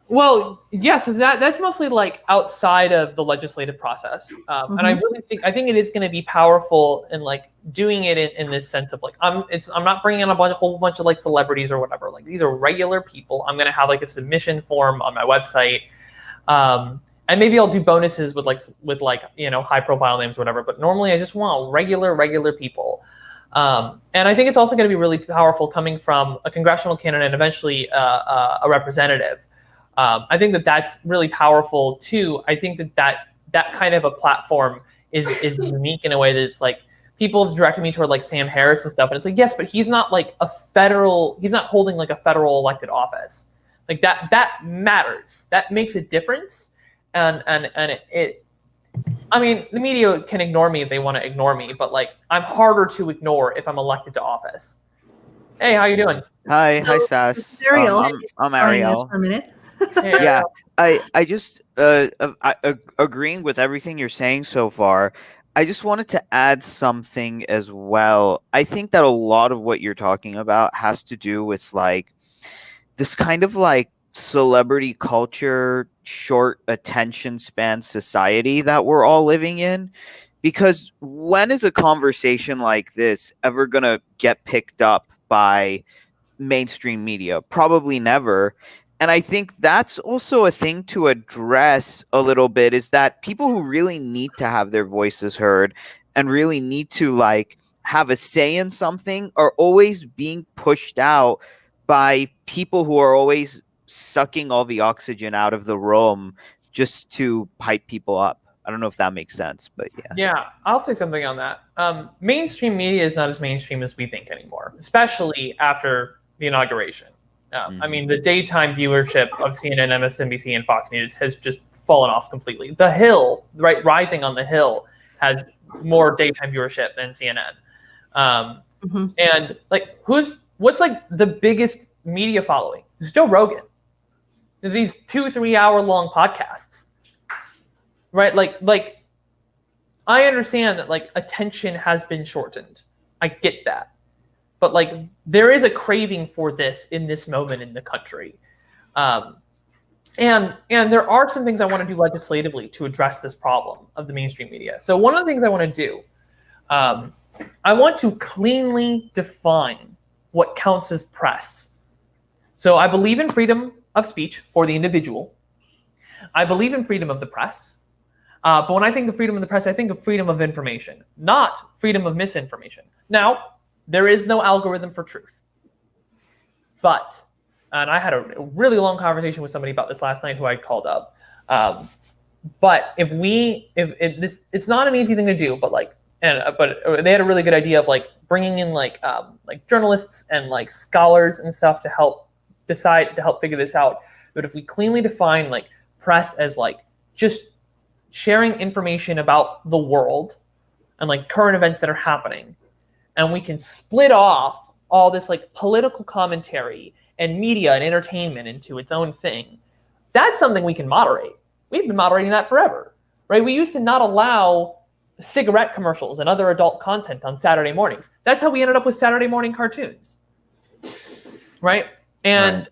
Well, yes, that's mostly like outside of the legislative process, and I really think it is going to be powerful in like doing it in this sense of like I'm not bringing in a whole bunch of like celebrities or whatever. Like these are regular people. I'm going to have like a submission form on my website, and maybe I'll do bonuses with high profile names or whatever. But normally I just want regular people. And I think it's also going to be really powerful coming from a congressional candidate and eventually a representative. I think that's really powerful too. I think that kind of a platform is unique in a way that it's like people have directed me toward like Sam Harris and stuff, and it's like yes, but he's not like he's not holding like a federal elected office. Like that matters. That makes a difference, and it I mean, the media can ignore me if they want to ignore me, but like I'm harder to ignore if I'm elected to office. Hey, how you doing? Hi, Sass. Ariel, I'm Ariel. For a minute. Hey, Yeah, I just agreeing with everything you're saying so far. I just wanted to add something as well. I think that a lot of what you're talking about has to do with like this kind of like celebrity culture, short attention span society that we're all living in. Because when is a conversation like this ever going to get picked up by mainstream media? Probably never. And I think that's also a thing to address a little bit, is that people who really need to have their voices heard and really need to like have a say in something are always being pushed out by people who are always sucking all the oxygen out of the room just to hype people up. I don't know if that makes sense, but yeah. Yeah, I'll say something on that. Mainstream media is not as mainstream as we think anymore, especially after the inauguration. I mean, the daytime viewership of CNN, MSNBC, and Fox News has just fallen off completely. The Hill, right, Rising on the Hill, has more daytime viewership than CNN. And like, what's like the biggest media following? It's Joe Rogan. There's these 2-3 hour long podcasts, right? Like, I understand that like attention has been shortened. I get that. But like there is a craving for this in this moment in the country, and there are some things I want to do legislatively to address this problem of the mainstream media. So one of the things I want to do, I want to cleanly define what counts as press. So I believe in freedom of speech for the individual. I believe in freedom of the press. But when I think of freedom of the press, I think of freedom of information, not freedom of misinformation. Now, there is no algorithm for truth. But, and I had a really long conversation with somebody about this last night who I called up. But it's not an easy thing to do, but they had a really good idea of like bringing in like journalists and like scholars and stuff to help figure this out. But if we cleanly define like press as like just sharing information about the world and like current events that are happening, and we can split off all this like political commentary and media and entertainment into its own thing, that's something we can moderate. We've been moderating that forever, right? We used to not allow cigarette commercials and other adult content on Saturday mornings. That's how we ended up with Saturday morning cartoons, right? And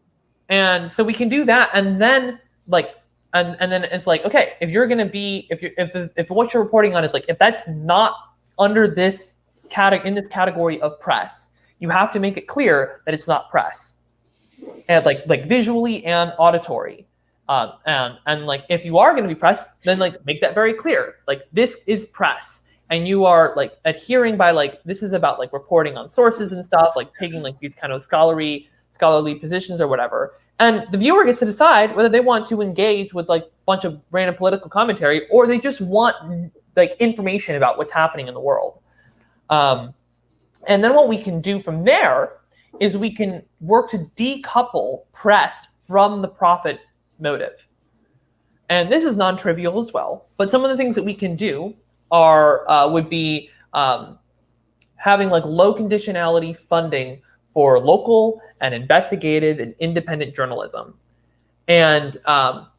so we can do that, and then like, and then it's like, okay, if you're gonna be, if what you're reporting on is like, if that's not under this in this category of press, you have to make it clear that it's not press, and like visually and auditory, and like if you are going to be press, then like make that very clear, like this is press, and you are like adhering by like this is about like reporting on sources and stuff, like taking like these kind of scholarly positions or whatever, and the viewer gets to decide whether they want to engage with like a bunch of random political commentary or they just want like information about what's happening in the world. And then what we can do from there is we can work to decouple press from the profit motive. And this is non-trivial as well, but some of the things that we can do would be having like low conditionality funding for local and investigative and independent journalism. And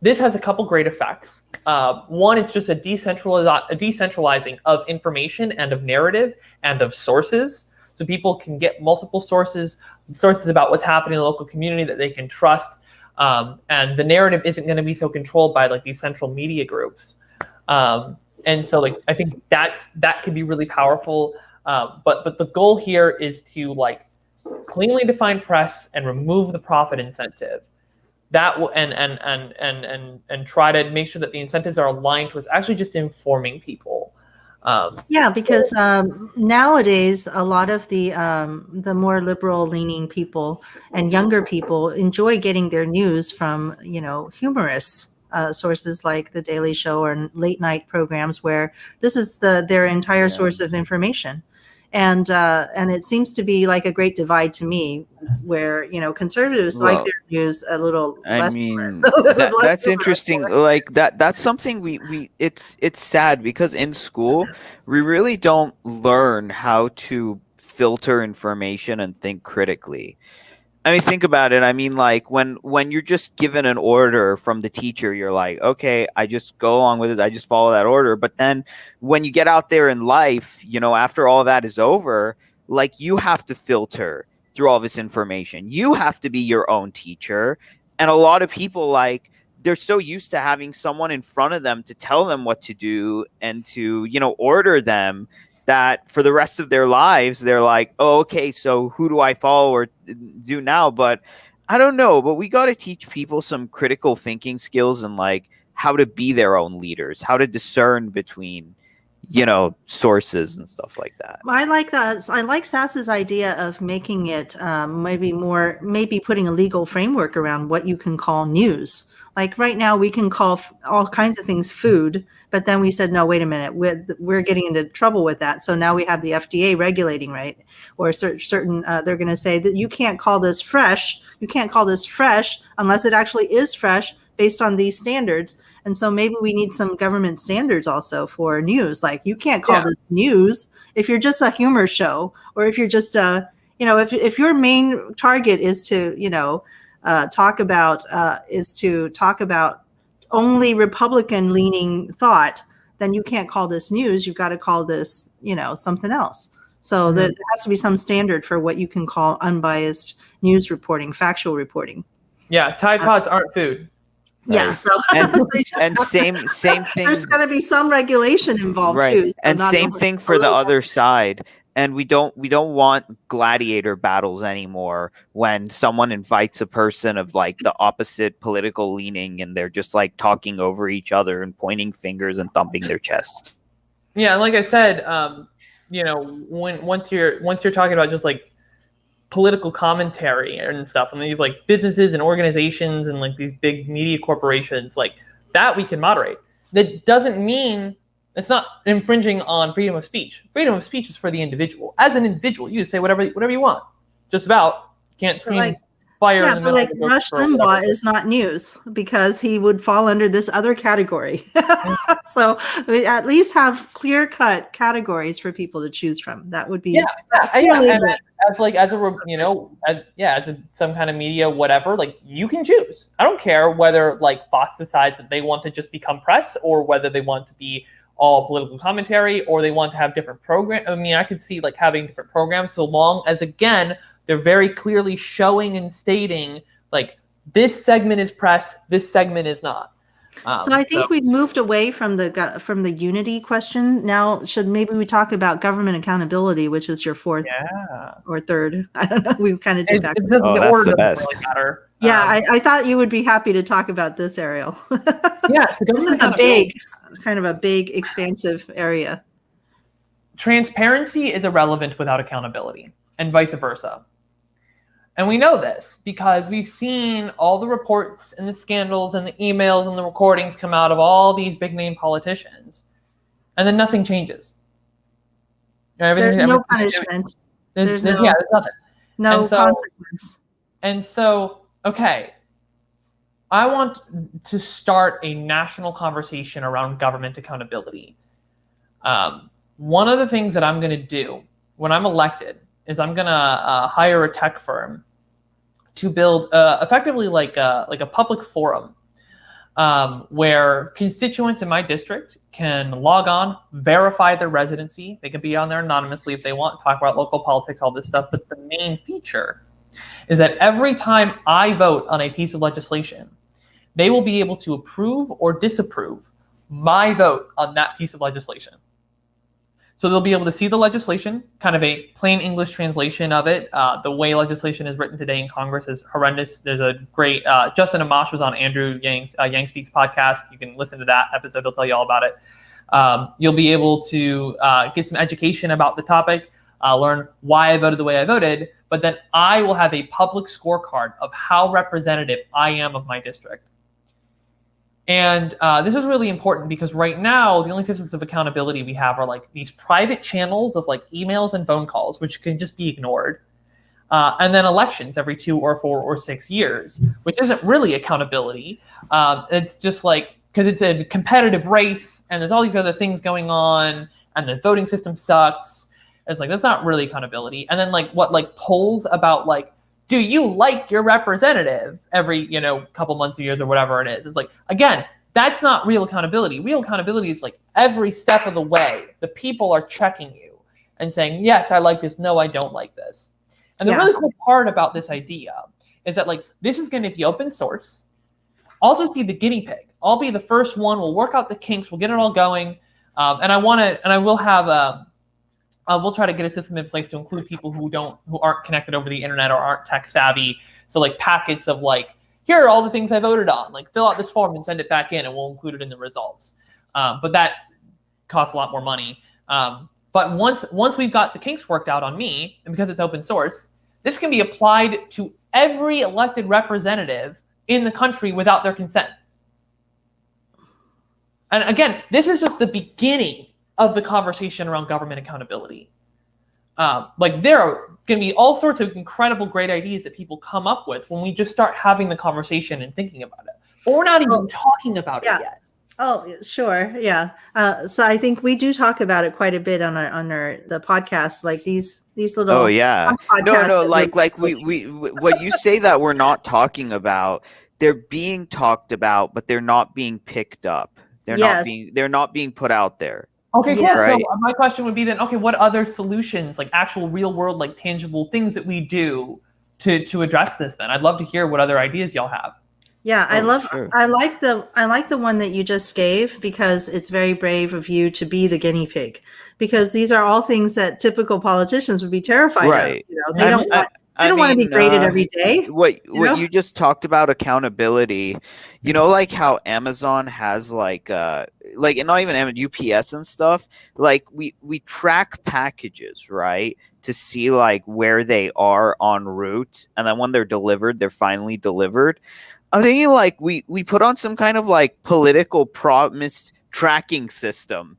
this has a couple great effects. One, it's just a decentralizing of information and of narrative and of sources. So people can get multiple sources about what's happening in the local community that they can trust. and the narrative isn't going to be so controlled by like these central media groups. And so like I think that could be really powerful. But the goal here is to like cleanly define press and remove the profit incentive. That will and try to make sure that the incentives are aligned towards actually just informing people. Because nowadays a lot of the more liberal leaning people and younger people enjoy getting their news from humorous sources like The Daily Show or late night programs where this is their entire source of information. And it seems to be like a great divide to me, where conservatives like their news a little less. That's interesting. Like that's something we it's sad because in school we really don't learn how to filter information and think critically. I mean, think about it. I mean, like when you're just given an order from the teacher, you're like, okay, I just go along with it. I just follow that order. But then when you get out there in life, after all that is over, like you have to filter through all this information. You have to be your own teacher. And a lot of people, like, they're so used to having someone in front of them to tell them what to do and to, order them, that for the rest of their lives, they're like, oh, okay, so who do I follow or do now? But I don't know, but we got to teach people some critical thinking skills and like how to be their own leaders, how to discern between, sources and stuff like that. I like that. I like Sass's idea of making it maybe putting a legal framework around what you can call news. Like right now, we can call all kinds of things food, but then we said, no, wait a minute, we're getting into trouble with that. So now we have the FDA regulating, right? Or certain they're going to say that you can't call this fresh. You can't call this fresh unless it actually is fresh based on these standards. And so maybe we need some government standards also for news. Like you can't call this news if you're just a humor show, or if you're just if your main target is to talk about only Republican leaning thought, then you can't call this news. You've got to call this, something else. So there has to be some standard for what you can call unbiased news reporting, factual reporting. Yeah, Tide Pods aren't food. Yeah, so and same thing. There's got to be some regulation involved too. So and same thing for the other side. And we don't want gladiator battles anymore when someone invites a person of like the opposite political leaning and they're just like talking over each other and pointing fingers and thumping their chests. Yeah, and like I said, once you're talking about just like political commentary and stuff, and then you have like businesses and organizations and like these big media corporations, like that we can moderate. That doesn't mean it's not infringing on freedom of speech. Freedom of speech is for the individual. As an individual, you say whatever you want. Just about. Can't scream fire in the middle of the Rush Limbaugh is not news because he would fall under this other category. So we at least have clear-cut categories for people to choose from. That would be as some kind of media, whatever, like you can choose. I don't care whether like Fox decides that they want to just become press or whether they want to be all political commentary or they want to have different programs. I mean, I could see like having different programs so long as, again, they're very clearly showing and stating like this segment is press, this segment is not. So I think we've moved away from the unity question. Now, should maybe we talk about government accountability, which is your fourth or third? I don't know. We kind of did that. That's the best. Really matter. I thought you would be happy to talk about this, Ariel. So this is a big, expansive area. Transparency is irrelevant without accountability, and vice versa. And we know this because we've seen all the reports and the scandals and the emails and the recordings come out of all these big name politicians. And then nothing changes. There's no punishment. There's nothing. No consequence. And so, okay, I want to start a national conversation around government accountability. One of the things that I'm going to do when I'm elected is I'm going to hire a tech firm to build effectively like a public forum where constituents in my district can log on, verify their residency. They can be on there anonymously if they want, talk about local politics, all this stuff. But the main feature is that every time I vote on a piece of legislation, they will be able to approve or disapprove my vote on that piece of legislation. So they'll be able to see the legislation, kind of a plain English translation of it. The way legislation is written today in Congress is horrendous. There's a great, Justin Amash was on Andrew Yang's Yang Speaks podcast. You can listen to that episode. He'll tell you all about it. You'll be able to get some education about the topic, learn why I voted the way I voted, but then I will have a public scorecard of how representative I am of my district. And this is really important because right now, the only systems of accountability we have are like these private channels of like emails and phone calls, which can just be ignored. And then elections every 2 or 4 or 6 years, which isn't really accountability. It's just like, because it's a competitive race and there's all these other things going on and the voting system sucks. It's like, that's not really accountability. And then like what, like polls about like, do you like your representative every, couple months or years or whatever it is? It's like, again, that's not real accountability. Real accountability is like every step of the way, the people are checking you and saying, yes, I like this. No, I don't like this. And the really cool part about this idea is that like, this is going to be open source. I'll just be the guinea pig. I'll be the first one. We'll work out the kinks. We'll get it all going. We'll try to get a system in place to include people who aren't connected over the internet or aren't tech savvy. So like packets of like, here are all the things I voted on. Like fill out this form and send it back in and we'll include it in the results. But that costs a lot more money. But once we've got the kinks worked out on me, and because it's open source, this can be applied to every elected representative in the country without their consent. And again, this is just the beginning of the conversation around government accountability. Like there are going to be all sorts of incredible, great ideas that people come up with when we just start having the conversation and thinking about it. But we're not even talking about it yet. Oh, sure. Yeah. So I think we do talk about it quite a bit on the podcast, like these little. Oh yeah. No. Like we what you say that we're not talking about, they're being talked about, but they're not being picked up. They're not being put out there. Okay, cool. Right. So my question would be then, okay, what other solutions, like actual real world, like tangible things that we do to address this then? I'd love to hear what other ideas y'all have. Yeah, I like the one that you just gave because it's very brave of you to be the guinea pig, because these are all things that typical politicians would be terrified of. They don't want to be graded every day. What you just talked about, accountability, like how Amazon has like and not even Amazon, UPS and stuff, like we track packages, right, to see like where they are en route, and then when they're delivered, they're finally delivered. I'm thinking like we put on some kind of like political promise tracking system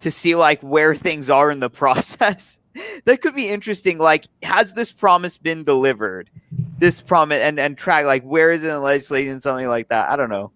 to see like where things are in the process. That could be interesting. Like, has this promise been delivered? This promise and track like where is it in legislation, something like that. I don't know.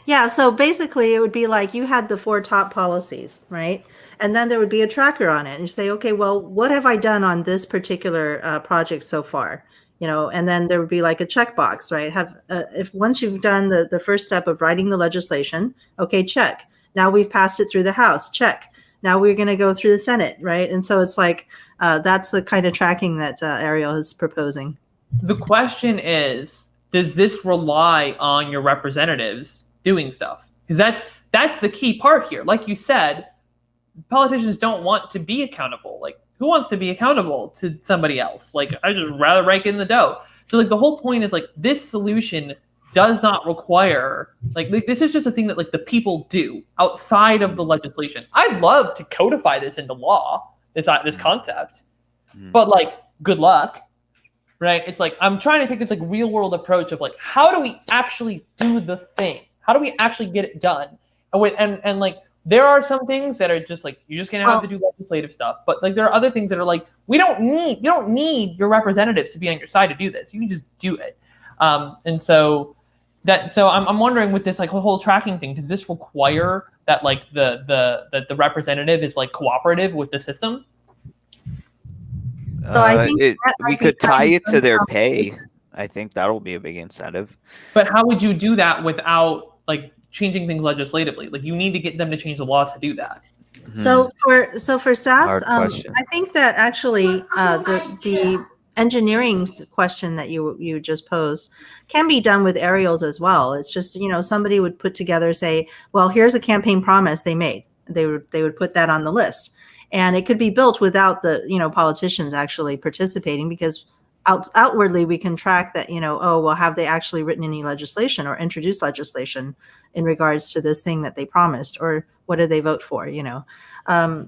Yeah, so basically it would be like you had the 4 top policies, right? And then there would be a tracker on it, and you say, okay, well, what have I done on this particular project so far? And then there would be like a checkbox, right? If once you've done the first step of writing the legislation, okay, check. Now we've passed it through the House, check. Now we're going to go through the Senate, right? And so it's like that's the kind of tracking that Ariel is proposing. The question is, does this rely on your representatives doing stuff? Because that's the key part here. Like you said, politicians don't want to be accountable. Like, who wants to be accountable to somebody else? Like, I just rather rake in the dough. So like the whole point is like this solution does not require like this is just a thing that like the people do outside of the legislation. I'd love to codify this into law, this concept, but like good luck, right? It's like I'm trying to take this like real world approach of like how do we actually do the thing? How do we actually get it done? And like there are some things that are just like you're just gonna have to do legislative stuff, but like there are other things that are like you don't need your representatives to be on your side to do this. You can just do it. And so I'm wondering with this like whole tracking thing, does this require that like the representative is like cooperative with the system? So I think we could tie it to their pay. I think that'll be a big incentive. But how would you do that without like changing things legislatively? Like you need to get them to change the laws to do that. So for Sass, I think that actually the engineering question that you just posed can be done with aerials as well. It's just, somebody would put together, say, well, here's a campaign promise they made. They would put that on the list, and it could be built without the, politicians actually participating, because outwardly we can track that, oh, well, have they actually written any legislation or introduced legislation in regards to this thing that they promised, or what did they vote for,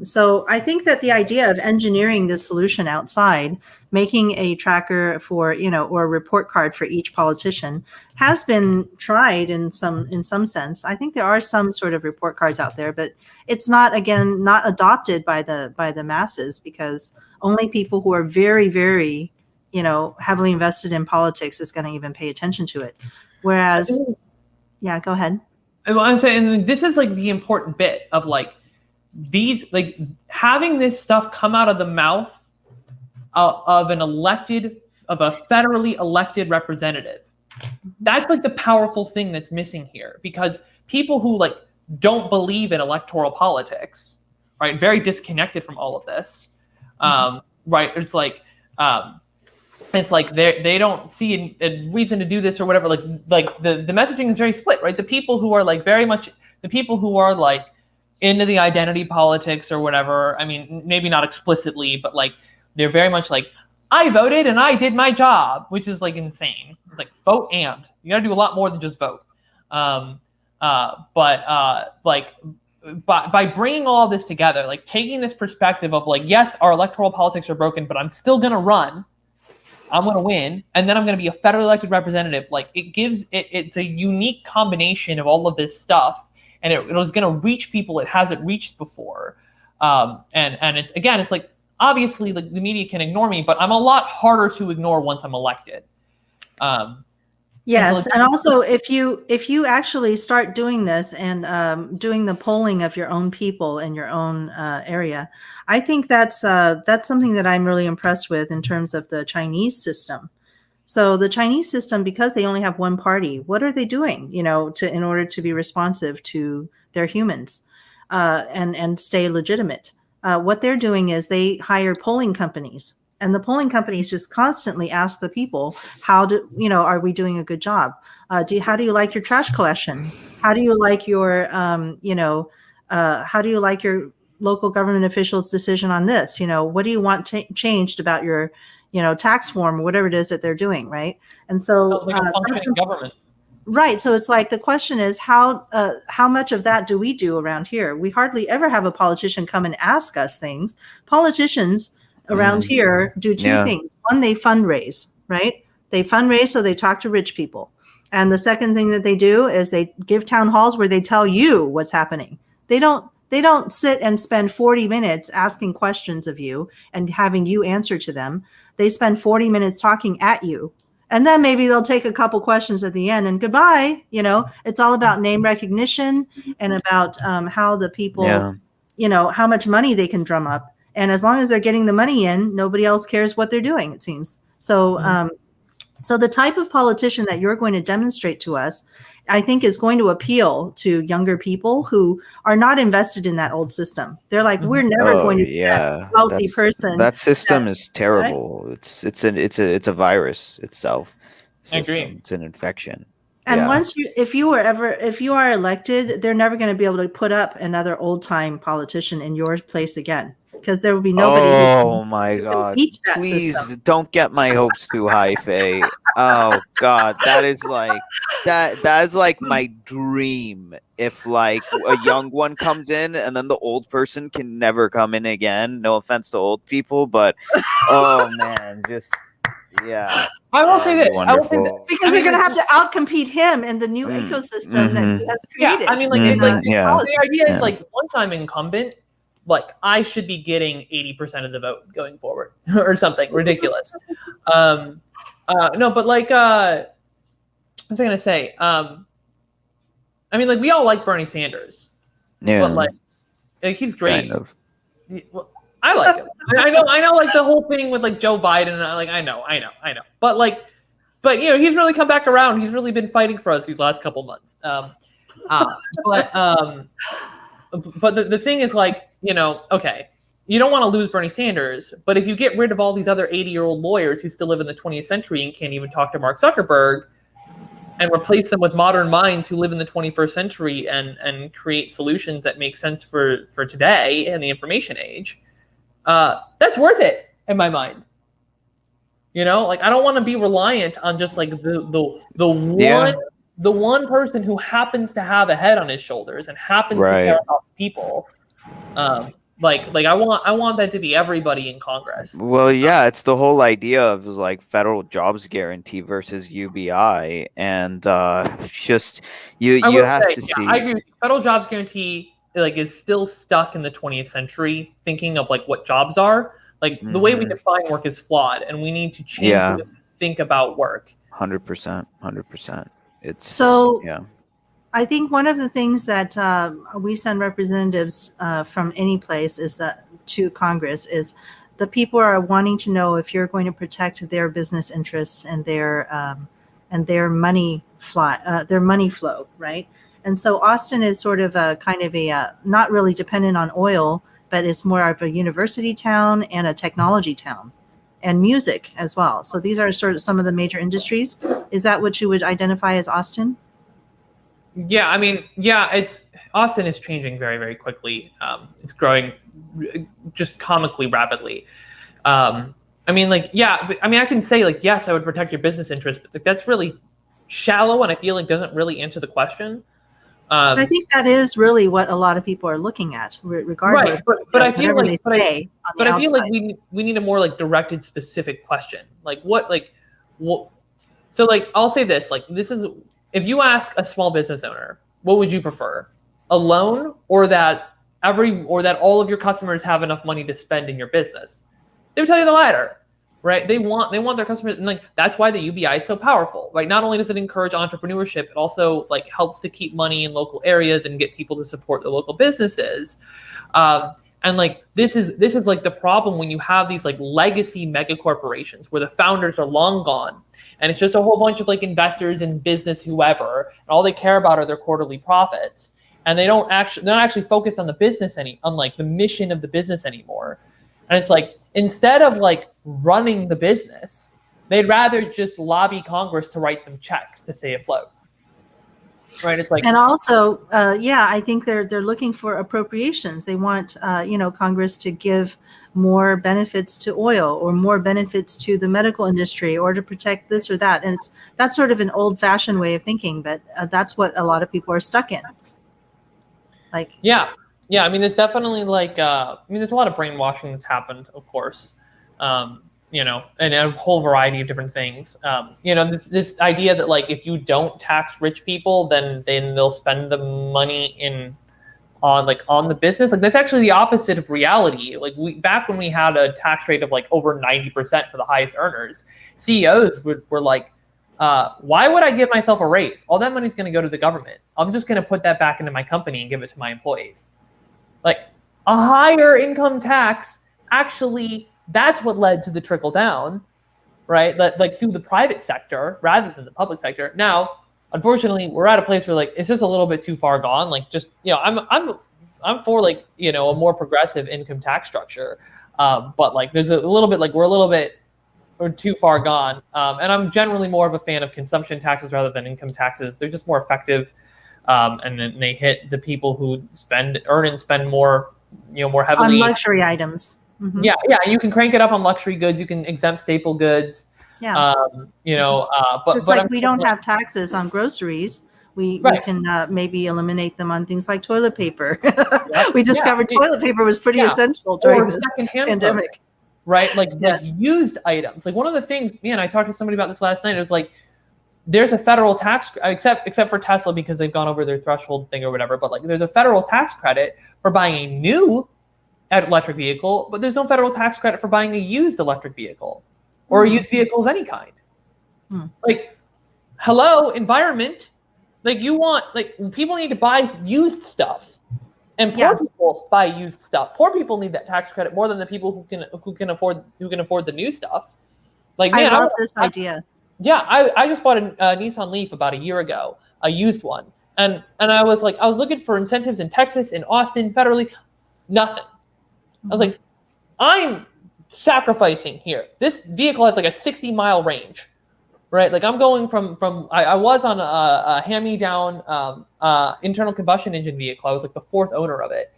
So I think that the idea of engineering this solution outside, making a tracker for, or a report card for each politician, has been tried in some sense. I think there are some sort of report cards out there, but it's not adopted by the masses, because only people who are very, very, heavily invested in politics is going to even pay attention to it. Whereas, yeah, go ahead. Well, I'm saying this is like the important bit of like these, like having this stuff come out of the mouth of a federally elected representative. That's like the powerful thing that's missing here, because people who like don't believe in electoral politics, right, very disconnected from all of this, right? It's like they don't see a reason to do this or whatever. Like the messaging is very split, right? The people who are like like into the identity politics or whatever. I mean, maybe not explicitly, but like they're very much like, I voted and I did my job, which is like insane. Like vote, and you got to do a lot more than just vote. Like by bringing all this together, like taking this perspective of like, yes, our electoral politics are broken, but I'm still gonna run. I'm going to win, and then I'm going to be a federally elected representative. Like it's a unique combination of all of this stuff, and it was going to reach people it hasn't reached before. And it's like, obviously like the media can ignore me, but I'm a lot harder to ignore once I'm elected. Yes, and also if you actually start doing this and doing the polling of your own people in your own area, I think that's something that I'm really impressed with in terms of the Chinese system. So the Chinese system, because they only have one party, what are they doing, in order to be responsive to their humans and stay legitimate? What they're doing is they hire polling companies. And the polling companies just constantly ask the people, are we doing a good job? How do you like your trash collection? How do you like your, how do you like your local government officials' decision on this? What do you want changed about your, tax form or whatever it is that they're doing, right? And so, like a functioning government. Right. So it's like the question is how much of that do we do around here? We hardly ever have a politician come and ask us things. Politicians around here do two things. One, they fundraise, right? They fundraise, so they talk to rich people. And the second thing that they do is they give town halls where they tell you what's happening. They don't sit and spend 40 minutes asking questions of you and having you answer to them. They spend 40 minutes talking at you. And then maybe they'll take a couple questions at the end and goodbye. It's all about name recognition and about how the people, how much money they can drum up. And as long as they're getting the money in, nobody else cares what they're doing, it seems. So, so the type of politician that you're going to demonstrate to us, I think, is going to appeal to younger people who are not invested in that old system. They're like, we're never going to be that wealthy person. That system is terrible. Right? It's a virus itself. System. I agree. It's an infection. And once if you are elected, they're never going to be able to put up another old time politician in your place again, because there will be nobody. Oh my God! Please don't get my hopes too high, Faye. Oh God, that is like my dream. If like a young one comes in and then the old person can never come in again. No offense to old people, but oh man, just. Yeah, I will say this. Wonderful. I will say this because you're going to have to outcompete him in the new ecosystem that he has created. Yeah, I mean, the idea is like once I'm incumbent, like I should be getting 80% of the vote going forward or something ridiculous. No, but like, what was I going to say? I mean, like we all like Bernie Sanders, but like he's great. Kind of. I like him. I know, like the whole thing with like Joe Biden. I know. But he's really come back around. He's really been fighting for us these last couple months. But the thing is, like, okay, you don't want to lose Bernie Sanders, but if you get rid of all these other 80-year-old lawyers who still live in the 20th century and can't even talk to Mark Zuckerberg, and replace them with modern minds who live in the 21st century and create solutions that make sense for today and the information age, that's worth it in my mind. You know, like I don't want to be reliant on just like the one person who happens to have a head on his shoulders and happens to care about people. Like I want that to be everybody in Congress. Well, yeah, it's the whole idea of like federal jobs guarantee versus UBI, and just you have to see. I agree with you. Federal jobs guarantee like is still stuck in the 20th century, thinking of like what jobs are. Like the way we define work is flawed, and we need to change the way we think about work. 100%. It's so. Yeah. I think one of the things that we send representatives from any place is to Congress is the people are wanting to know if you're going to protect their business interests and their money flow, right? And so Austin is sort of a kind of a not really dependent on oil, but it's more of a university town and a technology town, and music as well. So these are sort of some of the major industries. Is that what you would identify as Austin? Yeah, I mean, Austin is changing very, very quickly. It's growing just comically rapidly. I mean, I can say like, yes, I would protect your business interests, but that's really shallow, and I feel like doesn't really answer the question. I think that is really what a lot of people are looking at, regardless. Right, but I feel like, I feel like we need a more like directed, specific question. Like what. So like, I'll say this. Like, this is. If you ask a small business owner, what would you prefer? A loan or that all of your customers have enough money to spend in your business? They would tell you the latter, right? They want their customers, and like that's why the UBI is so powerful, right? Not only does it encourage entrepreneurship, it also like helps to keep money in local areas and get people to support the local businesses. And like this is like the problem when you have these like legacy mega corporations where the founders are long gone, and it's just a whole bunch of like investors and business whoever, and all they care about are their quarterly profits, and they're not actually focused on the business on like the mission of the business anymore. And it's like instead of like running the business, they'd rather just lobby Congress to write them checks to stay afloat. Right, it's like, and also, I think they're looking for appropriations. They want, Congress to give more benefits to oil or more benefits to the medical industry or to protect this or that. And that's sort of an old-fashioned way of thinking, but that's what a lot of people are stuck in. Like, yeah. I mean, there's definitely like, there's a lot of brainwashing that's happened, of course. And a whole variety of different things. This idea that like if you don't tax rich people, then they'll spend the money on the business. Like that's actually the opposite of reality. Like back when we had a tax rate of like over 90% for the highest earners, CEOs were like, why would I give myself a raise? All that money's going to go to the government. I'm just going to put that back into my company and give it to my employees. Like a higher income tax actually. That's what led to the trickle down, right? Like through the private sector rather than the public sector. Now, unfortunately, we're at a place where like it's just a little bit too far gone. Like just I'm for like a more progressive income tax structure, but like there's a little bit like we're too far gone. And I'm generally more of a fan of consumption taxes rather than income taxes. They're just more effective, and then they hit the people who earn and spend more, more heavily on luxury items. Mm-hmm. Yeah. You can crank it up on luxury goods. You can exempt staple goods. Yeah. But just like we don't have taxes on groceries, we can maybe eliminate them on things like toilet paper. We discovered toilet paper was pretty essential during this pandemic. Right. Like used items. Like one of the things, I talked to somebody about this last night. It was like, there's a federal tax, except for Tesla because they've gone over their threshold thing or whatever. But like, there's a federal tax credit for buying a new electric vehicle, but there's no federal tax credit for buying a used electric vehicle or a used vehicle of any kind. Like, hello, environment. Like people need to buy used stuff, and poor people buy used stuff. Poor people need that tax credit more than the people who can afford the new stuff. Like, man, I love this idea. I just bought a Nissan Leaf about a year ago, a used one, and I was looking for incentives in Texas, in Austin, federally, nothing. I was like, I'm sacrificing here. This vehicle has like a 60-mile range, right? Like I'm going from I was on a hand-me-down internal combustion engine vehicle. I was like the 4th owner of it.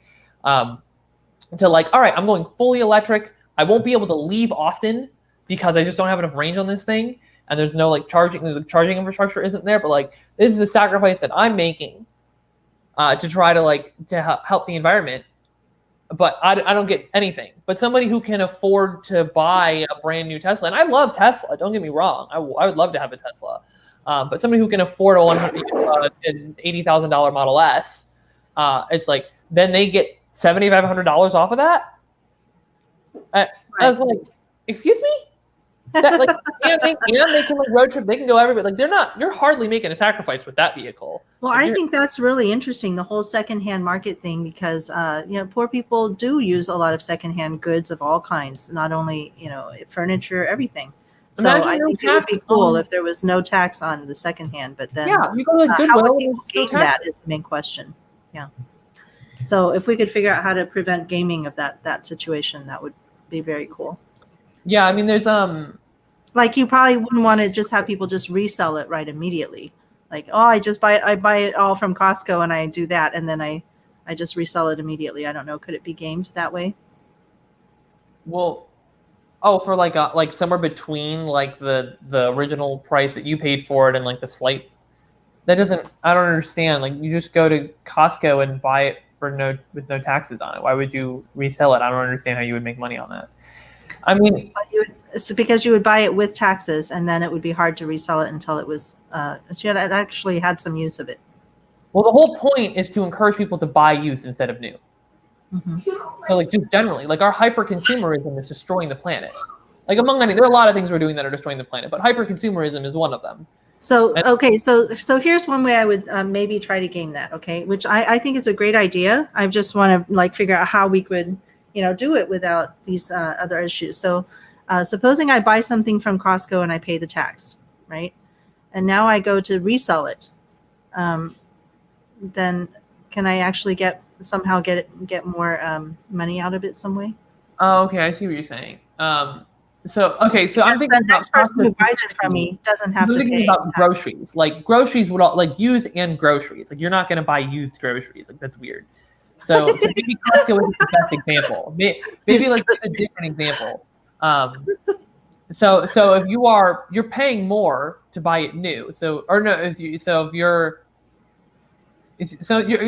To like, all right, I'm going fully electric. I won't be able to leave Austin because I just don't have enough range on this thing. And there's no like charging, the charging infrastructure isn't there. But like, this is the sacrifice that I'm making to try to help the environment. But I don't get anything. But somebody who can afford to buy a brand new Tesla, and I love Tesla, don't get me wrong. I would love to have a Tesla. But somebody who can afford an $80,000 Model S, it's like, then they get $7,500 off of that. I was like, excuse me? That, like, and they can like road trip, they can go everywhere. Like you're hardly making a sacrifice with that vehicle. Well, like, I think that's really interesting, the whole secondhand market thing, because poor people do use a lot of secondhand goods of all kinds, not only furniture, everything. So I think it would be cool if there was no tax on the secondhand, but then you go to like Goodwill. How would people gain that is the main question. Yeah. So if we could figure out how to prevent gaming of that situation, that would be very cool. Yeah, I mean, there's like you probably wouldn't want to just have people just resell it right immediately. Like, oh, I buy it all from Costco and I do that, and then I just resell it immediately. I don't know. Could it be gamed that way? Well, for like somewhere between like the original price that you paid for it and like the slight. I don't understand. Like you just go to Costco and buy it with no taxes on it. Why would you resell it? I don't understand how you would make money on that. I mean, it's because you would buy it with taxes, and then it would be hard to resell it until it was. She had actually had some use of it. Well, the whole point is to encourage people to buy used instead of new. Mm-hmm. So, like, just generally, like our hyper-consumerism is destroying the planet. Like among many, there are a lot of things we're doing that are destroying the planet, but hyper-consumerism is one of them. So okay, so here's one way I would maybe try to game that. Okay, which I think is a great idea. I just want to like figure out how we could do it without these other issues. So supposing I buy something from Costco and I pay the tax, right? And now I go to resell it. Then can I actually get more money out of it some way? Oh, okay, I see what you're saying. So I'm thinking the next person who buys it from me doesn't have to pay about groceries. Like groceries would all like used and groceries. Like you're not going to buy used groceries. Like that's weird. So maybe Costco is the best example. Maybe like that's a different example. So if you're paying more to buy it new. So you're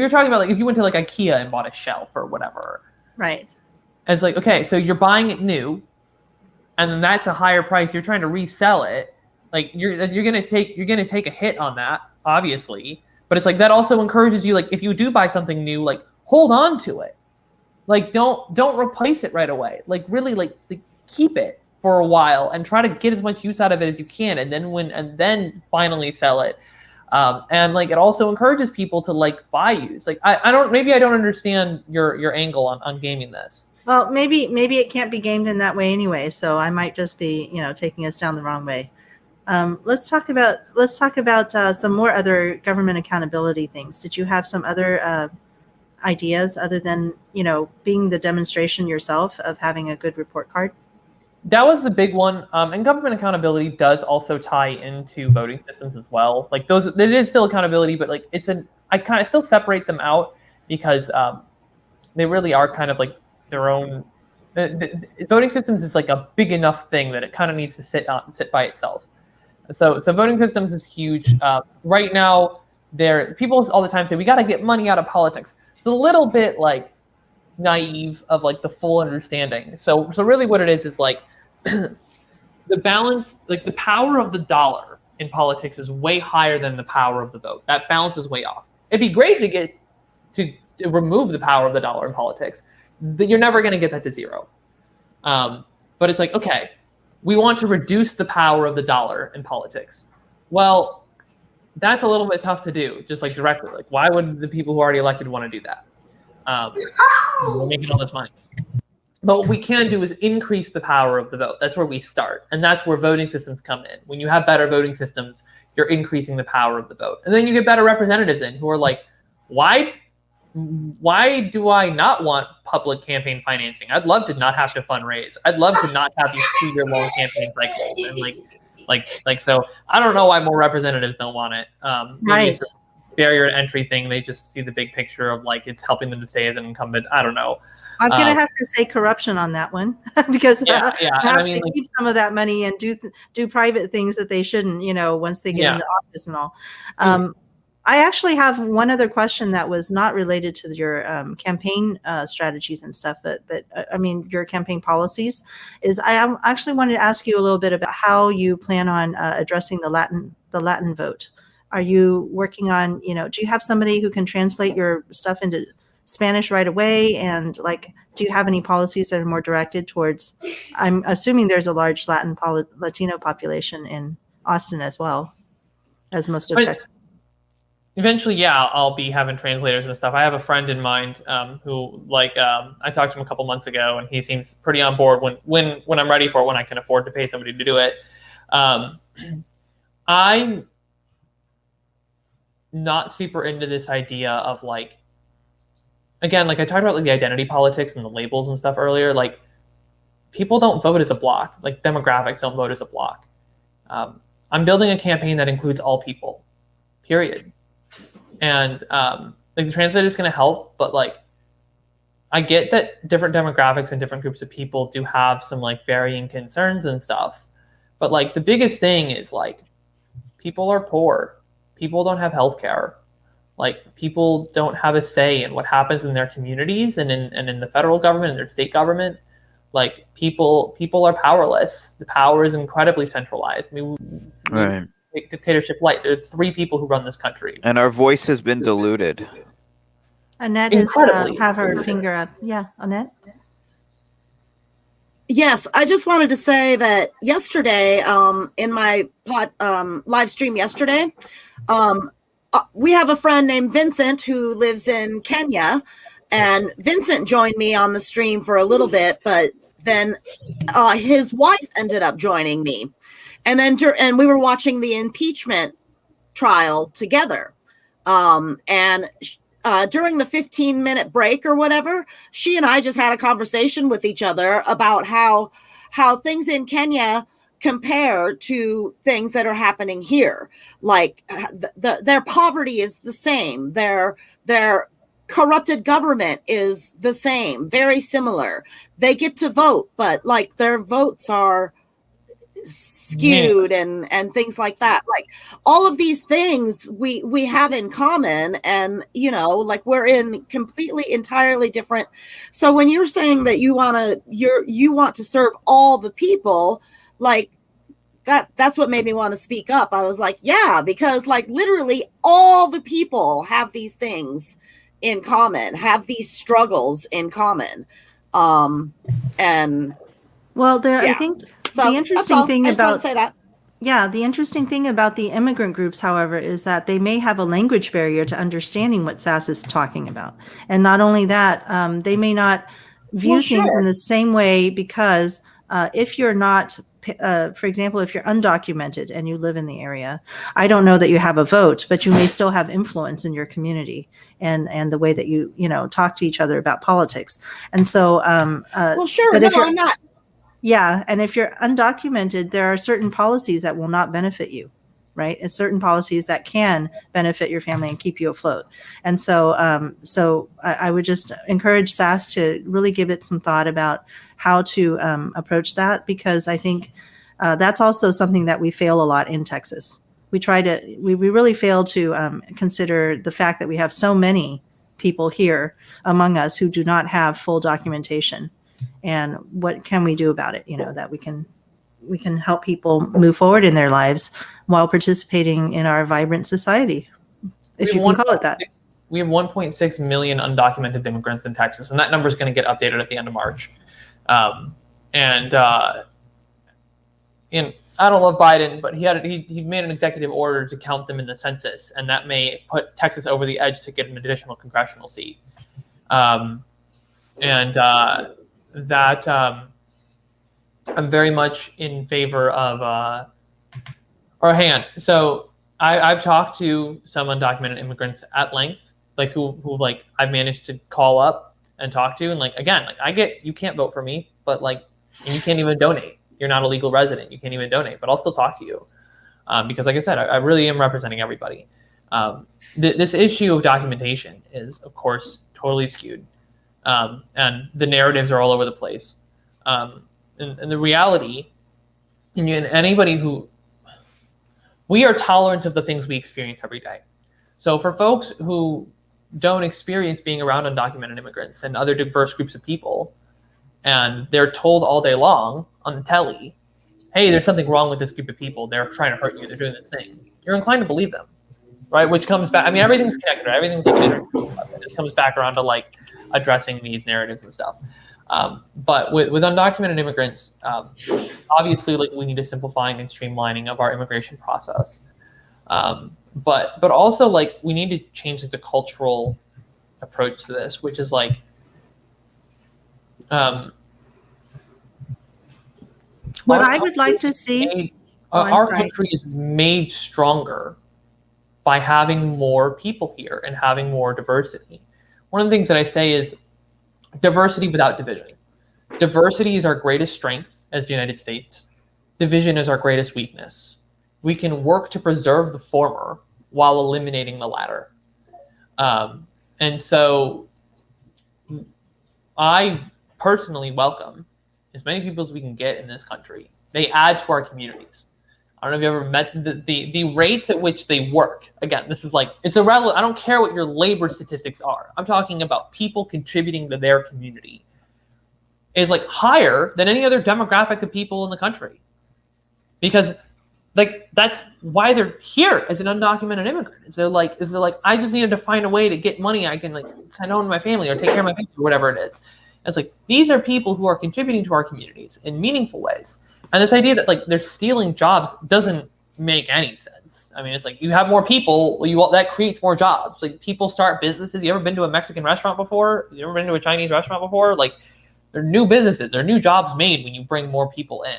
talking about like if you went to like IKEA and bought a shelf or whatever. Right. And it's like, okay, so you're buying it new, and then that's a higher price. You're trying to resell it. Like you're gonna take a hit on that, obviously. But it's like that also encourages you, like if you do buy something new, like hold on to it. Like don't replace it right away. Like really like keep it for a while and try to get as much use out of it as you can, and then finally sell it. And like it also encourages people to like buy used. Like I don't understand your angle on gaming this. Well, maybe it can't be gamed in that way anyway. So I might just be taking us down the wrong way. Let's talk about some more other government accountability things. Did you have some other ideas other than being the demonstration yourself of having a good report card? That was the big one. And government accountability does also tie into voting systems as well. Like it is still accountability, but like I kind of still separate them out because they really are kind of like their own. The voting systems is like a big enough thing that it kind of needs to sit by itself. So voting systems is huge. Right now, people all the time say we got to get money out of politics. It's a little bit like naive of like the full understanding. So really what it is like the balance, like the power of the dollar in politics is way higher than the power of the vote. That balance is way off. It'd be great to get to remove the power of the dollar in politics. You're never going to get that to zero. But it's like, okay, we want to reduce the power of the dollar in politics. Well, that's a little bit tough to do, just like directly. Like, why would the people who are already elected want to do that? We're making all this money. But what we can do is increase the power of the vote. That's where we start. And that's where voting systems come in. When you have better voting systems, you're increasing the power of the vote. And then you get better representatives in who are like, why why do I not want public campaign financing? I'd love to not have to fundraise. I'd love to not have these 2-year-long campaign cycles. And so I don't know why more representatives don't want it. Maybe it's a barrier to entry thing. They just see the big picture of like it's helping them to stay as an incumbent. I don't know. I'm going to have to say corruption on that one because perhaps they keep some of that money and do private things that they shouldn't, once they get into office and all. I actually have one other question that was not related to your campaign strategies and stuff, but I mean your campaign policies. Is I actually wanted to ask you a little bit about how you plan on addressing the Latin vote. Are you working on, do you have somebody who can translate your stuff into Spanish right away? And do you have any policies that are more directed towards? I'm assuming there's a large Latino population in Austin as well as most of Texas. Eventually, I'll be having translators and stuff. I have a friend in mind who, I talked to him a couple months ago, and he seems pretty on board when I'm ready for it, when I can afford to pay somebody to do it. I'm not super into this idea of again, I talked about the identity politics and the labels and stuff earlier. People don't vote as a block. Demographics don't vote as a block. I'm building a campaign that includes all people, period. And the translator is going to help, but I get that different demographics and different groups of people do have some varying concerns and stuff. But the biggest thing is people are poor. People don't have health care. People don't have a say in what happens in their communities and in the federal government and their state government. People are powerless. The power is incredibly centralized. I mean, Right. Dictatorship light. There's 3 people who run this country, And our voice has been diluted. Annette is have her finger up. Yeah, Annette. Yes, I just wanted to say that yesterday, in my live stream yesterday, we have a friend named Vincent who lives in Kenya, and Vincent joined me on the stream for a little bit, but then his wife ended up joining me. And then we were watching the impeachment trial together. And during the 15-minute break or whatever, she and I just had a conversation with each other about how things in Kenya compare to things that are happening here. Their poverty is the same. Their corrupted government is the same, very similar. They get to vote, but their votes are skewed and things like that. All of these things we have in common, and we're in completely entirely different. So when you're saying that you want to serve all the people, that's what made me want to speak up. I was because literally all the people have these things in common, have these struggles in common. And well, I think so the interesting thing about say that. Yeah, the interesting thing about the immigrant groups, however, is that they may have a language barrier to understanding what Sass is talking about. And not only that, they may not view things in the same way because if you're not, for example, if you're undocumented and you live in the area, I don't know that you have a vote, but you may still have influence in your community and the way that you talk to each other about politics. And so, I'm not. Yeah, and if you're undocumented, there are certain policies that will not benefit you, right? And certain policies that can benefit your family and keep you afloat. And so, I would just encourage Sass to really give it some thought about how to approach that, because I think that's also something that we fail a lot in Texas. We really fail to consider the fact that we have so many people here among us who do not have full documentation. And what can we do about it? That we can help people move forward in their lives while participating in our vibrant society, if you can call it that. We have 1.6 million undocumented immigrants in Texas, and that number is going to get updated at the end of March. And I don't love Biden, but he made an executive order to count them in the census, and that may put Texas over the edge to get an additional congressional seat. That I'm very much in favor of. So I've talked to some undocumented immigrants at length, like who like I've managed to call up and talk to, and like again, like I get you can't vote for me, but like and you can't even donate. You're not a legal resident. You can't even donate, but I'll still talk to you because, like I said, I really am representing everybody. This issue of documentation is, of course, totally skewed, and the narratives are all over the place. And the reality, and anybody who we are tolerant of the things we experience every day. So for folks who don't experience being around undocumented immigrants and other diverse groups of people, and they're told all day long on the telly, hey, there's something wrong with this group of people. They're trying to hurt you. They're doing this thing. You're inclined to believe them, right? Which comes back. I mean, everything's connected. Right? Everything's like it comes back around to like addressing these narratives and stuff. But with undocumented immigrants, obviously, like we need a simplifying and streamlining of our immigration process. But also like we need to change like, the cultural approach to this, which is like what I would like to see. Our country is made stronger by having more people here and having more diversity. One of the things that I say is diversity without division. Diversity is our greatest strength as the United States. Division is our greatest weakness. We can work to preserve the former while eliminating the latter. And so I personally welcome as many people as we can get in this country. They add to our communities. I don't know if you ever met the rates at which they work. Again, this is like, it's irrelevant. I don't care what your labor statistics are. I'm talking about people contributing to their community is like higher than any other demographic of people in the country. Because like, that's why they're here as an undocumented immigrant. Is they're like, I just needed to find a way to get money I can like send home to my family or take care of my family or whatever it is. And it's like, these are people who are contributing to our communities in meaningful ways. And this idea that like they're stealing jobs doesn't make any sense. I mean, it's like you have more people, that creates more jobs. Like people start businesses. You ever been to a Mexican restaurant before? You ever been to a Chinese restaurant before? Like there are new businesses, there are new jobs made when you bring more people in.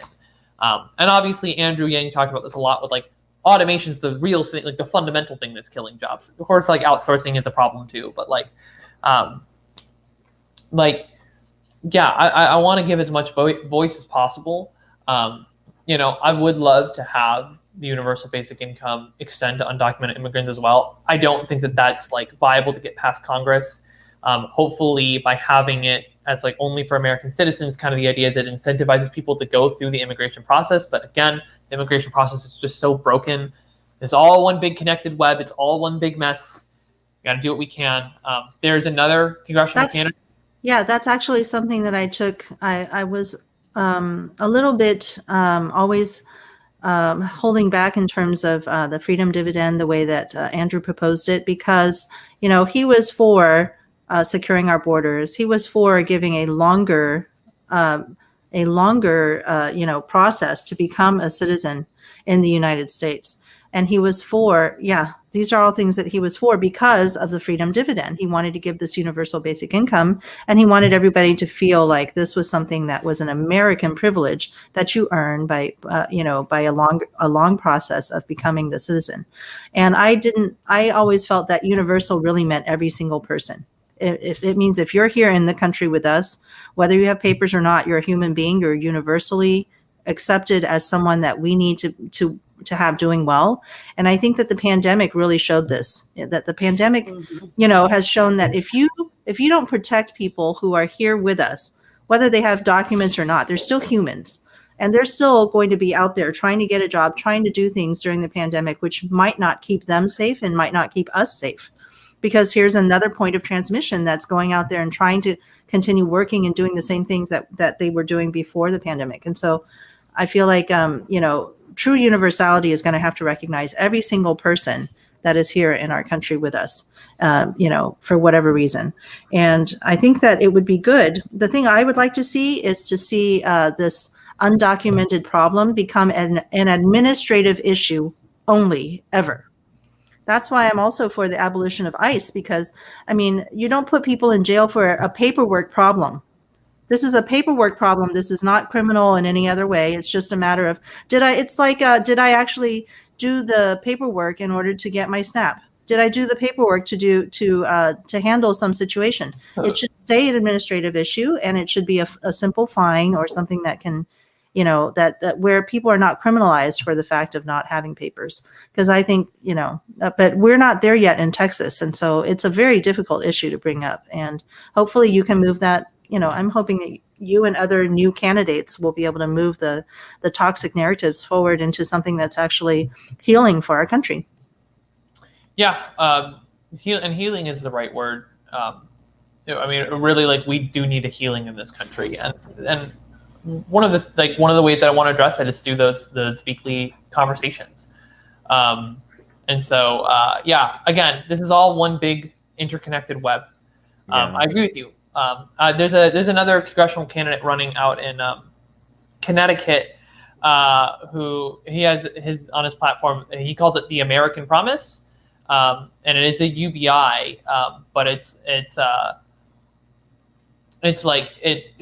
And obviously Andrew Yang talked about this a lot with like automation is the real thing, like the fundamental thing that's killing jobs. Of course, like outsourcing is a problem too, but yeah, I want to give as much voice as possible. I would love to have the universal basic income extend to undocumented immigrants as well. I don't think that that's like viable to get past Congress. Hopefully by having it as like only for American citizens, kind of the idea is it incentivizes people to go through the immigration process. But again, the immigration process is just so broken. It's all one big connected web. It's all one big mess. We got to do what we can. There's another congressional candidate. Yeah, that's actually something that I took. I was a little bit always holding back in terms of the freedom dividend, the way that Andrew proposed it, because, he was for securing our borders. He was for giving a longer process to become a citizen in the United States. And he was for, these are all things that he was for because of the freedom dividend. He wanted to give this universal basic income, and he wanted everybody to feel like this was something that was an American privilege that you earn by a long process of becoming the citizen. And I always felt that universal really meant every single person. If it means if you're here in the country with us, whether you have papers or not, you're a human being, you're universally accepted as someone that we need to have doing well. And I think that the pandemic really showed this, that the pandemic, has shown that if you don't protect people who are here with us, whether they have documents or not, they're still humans. And they're still going to be out there trying to get a job, trying to do things during the pandemic, which might not keep them safe and might not keep us safe. Because here's another point of transmission that's going out there and trying to continue working and doing the same things that they were doing before the pandemic. And so I feel like, true universality is going to have to recognize every single person that is here in our country with us, for whatever reason. And I think that it would be good. The thing I would like to see is to see this undocumented problem become an administrative issue only, ever. That's why I'm also for the abolition of ICE, because, you don't put people in jail for a paperwork problem. This is a paperwork problem. This is not criminal in any other way. It's just a matter of, did I actually do the paperwork in order to get my SNAP? Did I do the paperwork to handle some situation? It should stay an administrative issue, and it should be a simple fine or something that can, that where people are not criminalized for the fact of not having papers. Because I think, but we're not there yet in Texas, and so it's a very difficult issue to bring up. And hopefully, you can move that. I'm hoping that you and other new candidates will be able to move the toxic narratives forward into something that's actually healing for our country. Yeah, healing is the right word. I mean, really, like, we do need a healing in this country, and one of the ways that I want to address it is through those weekly conversations. And so, again, this is all one big interconnected web. I agree with you. There's another congressional candidate running out in Connecticut who he has on his platform. He calls it the American Promise. And it is a UBI, but it's like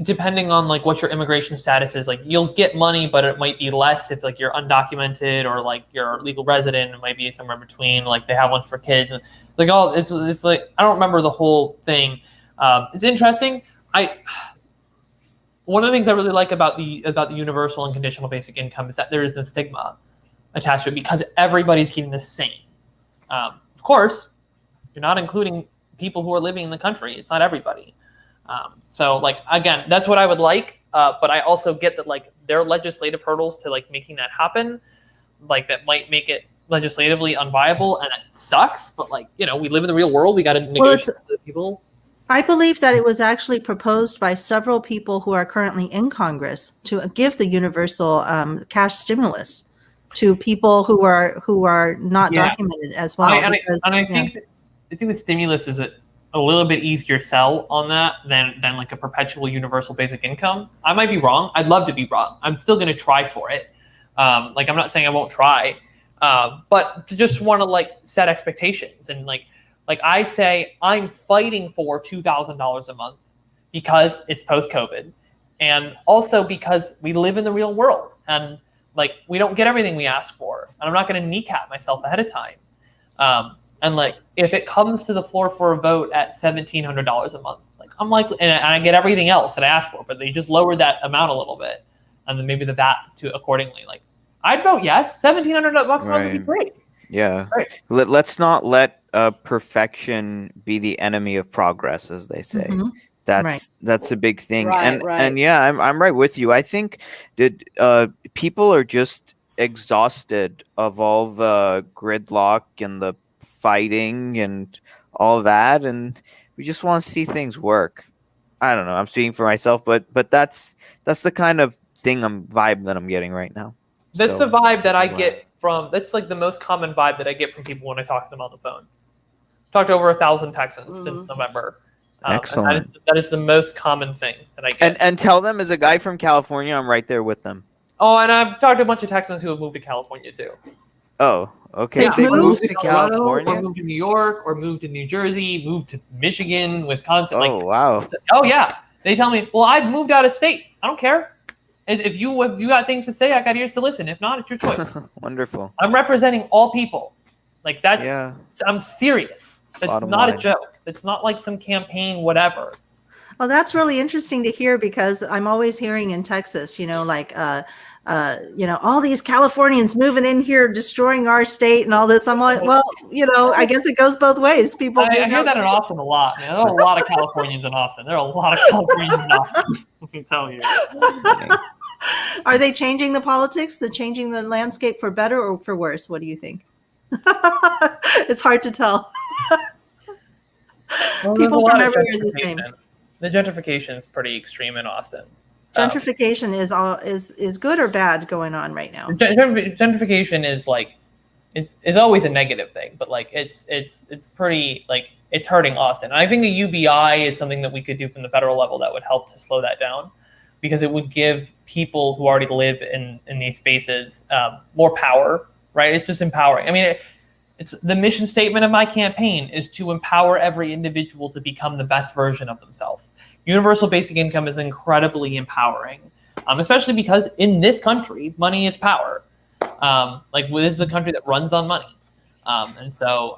depending on like what your immigration status is, like you'll get money, but it might be less if like you're undocumented or like you're a legal resident. It might be somewhere in between. Like they have one for kids, and like it's like I don't remember the whole thing. It's interesting. One of the things I really like about the universal and conditional basic income is that there is no stigma attached to it because everybody's getting the same. Of course, you're not including people who are living in the country. It's not everybody. So, like, again, that's what I would like. But I also get that, like, there are legislative hurdles to, like, making that happen. Like, that might make it legislatively unviable, and it sucks. But, like, we live in the real world. We got to negotiate with people. I believe that it was actually proposed by several people who are currently in Congress to give the universal cash stimulus to people who are not documented as well. I think the stimulus is a little bit easier sell on that than like a perpetual universal basic income. I might be wrong. I'd love to be wrong. I'm still going to try for it. Like I'm not saying I won't try, but to just want to like set expectations and like I say I'm fighting for $2,000 a month because it's post-COVID, and also because we live in the real world and. Like, we don't get everything we ask for, and I'm not going to kneecap myself ahead of time. And like, if it comes to the floor for a vote at $1,700 a month, like I'm likely, and I get everything else that I asked for, but they just lowered that amount a little bit, and then maybe the VAT to accordingly. Like, I'd vote yes. $1,700 a month would be great. Yeah. Right. Let's not let perfection be the enemy of progress, as they say. Mm-hmm. That's a big thing. And yeah, I'm right with you. I think that people are just exhausted of all the gridlock and the fighting and all that, and we just want to see things work. I don't know. I'm speaking for myself, but that's the kind of vibe that I'm getting right now. That's the vibe that I get from. That's like the most common vibe that I get from people when I talk to them on the phone. Talked to over 1,000 Texans since November. Excellent. That is the most common thing that I get. And tell them, as a guy from California, I'm right there with them. Oh, and I've talked to a bunch of Texans who have moved to California too. Oh, okay. Yeah, they moved to California, or moved to New York, or moved to New Jersey, moved to Michigan, Wisconsin. Oh, wow. Oh, yeah. They tell me, well, I've moved out of state. I don't care. If you got things to say, I got ears to listen. If not, it's your choice. Wonderful. I'm representing all people. Like I'm serious. That's not a joke. It's not like some campaign, whatever. Well, that's really interesting to hear because I'm always hearing in Texas, all these Californians moving in here, destroying our state and all this. I'm like, well, I guess it goes both ways. People. I hear that in Austin a lot, man. There are a lot of Californians in Austin. There are a lot of Californians in Austin. I can tell you. Are they changing the politics? They're changing the landscape for better or for worse? What do you think? It's hard to tell. Well, people from everywhere is the same. The gentrification is pretty extreme in Austin. Gentrification is good or bad going on right now? Gentrification is like it's always a negative thing, but like it's pretty like it's hurting Austin. And I think the UBI is something that we could do from the federal level that would help to slow that down, because it would give people who already live in these spaces more power. Right? It's just empowering. I mean. It's the mission statement of my campaign is to empower every individual to become the best version of themselves. Universal basic income is incredibly empowering, especially because in this country, money is power. This is the country that runs on money. And so,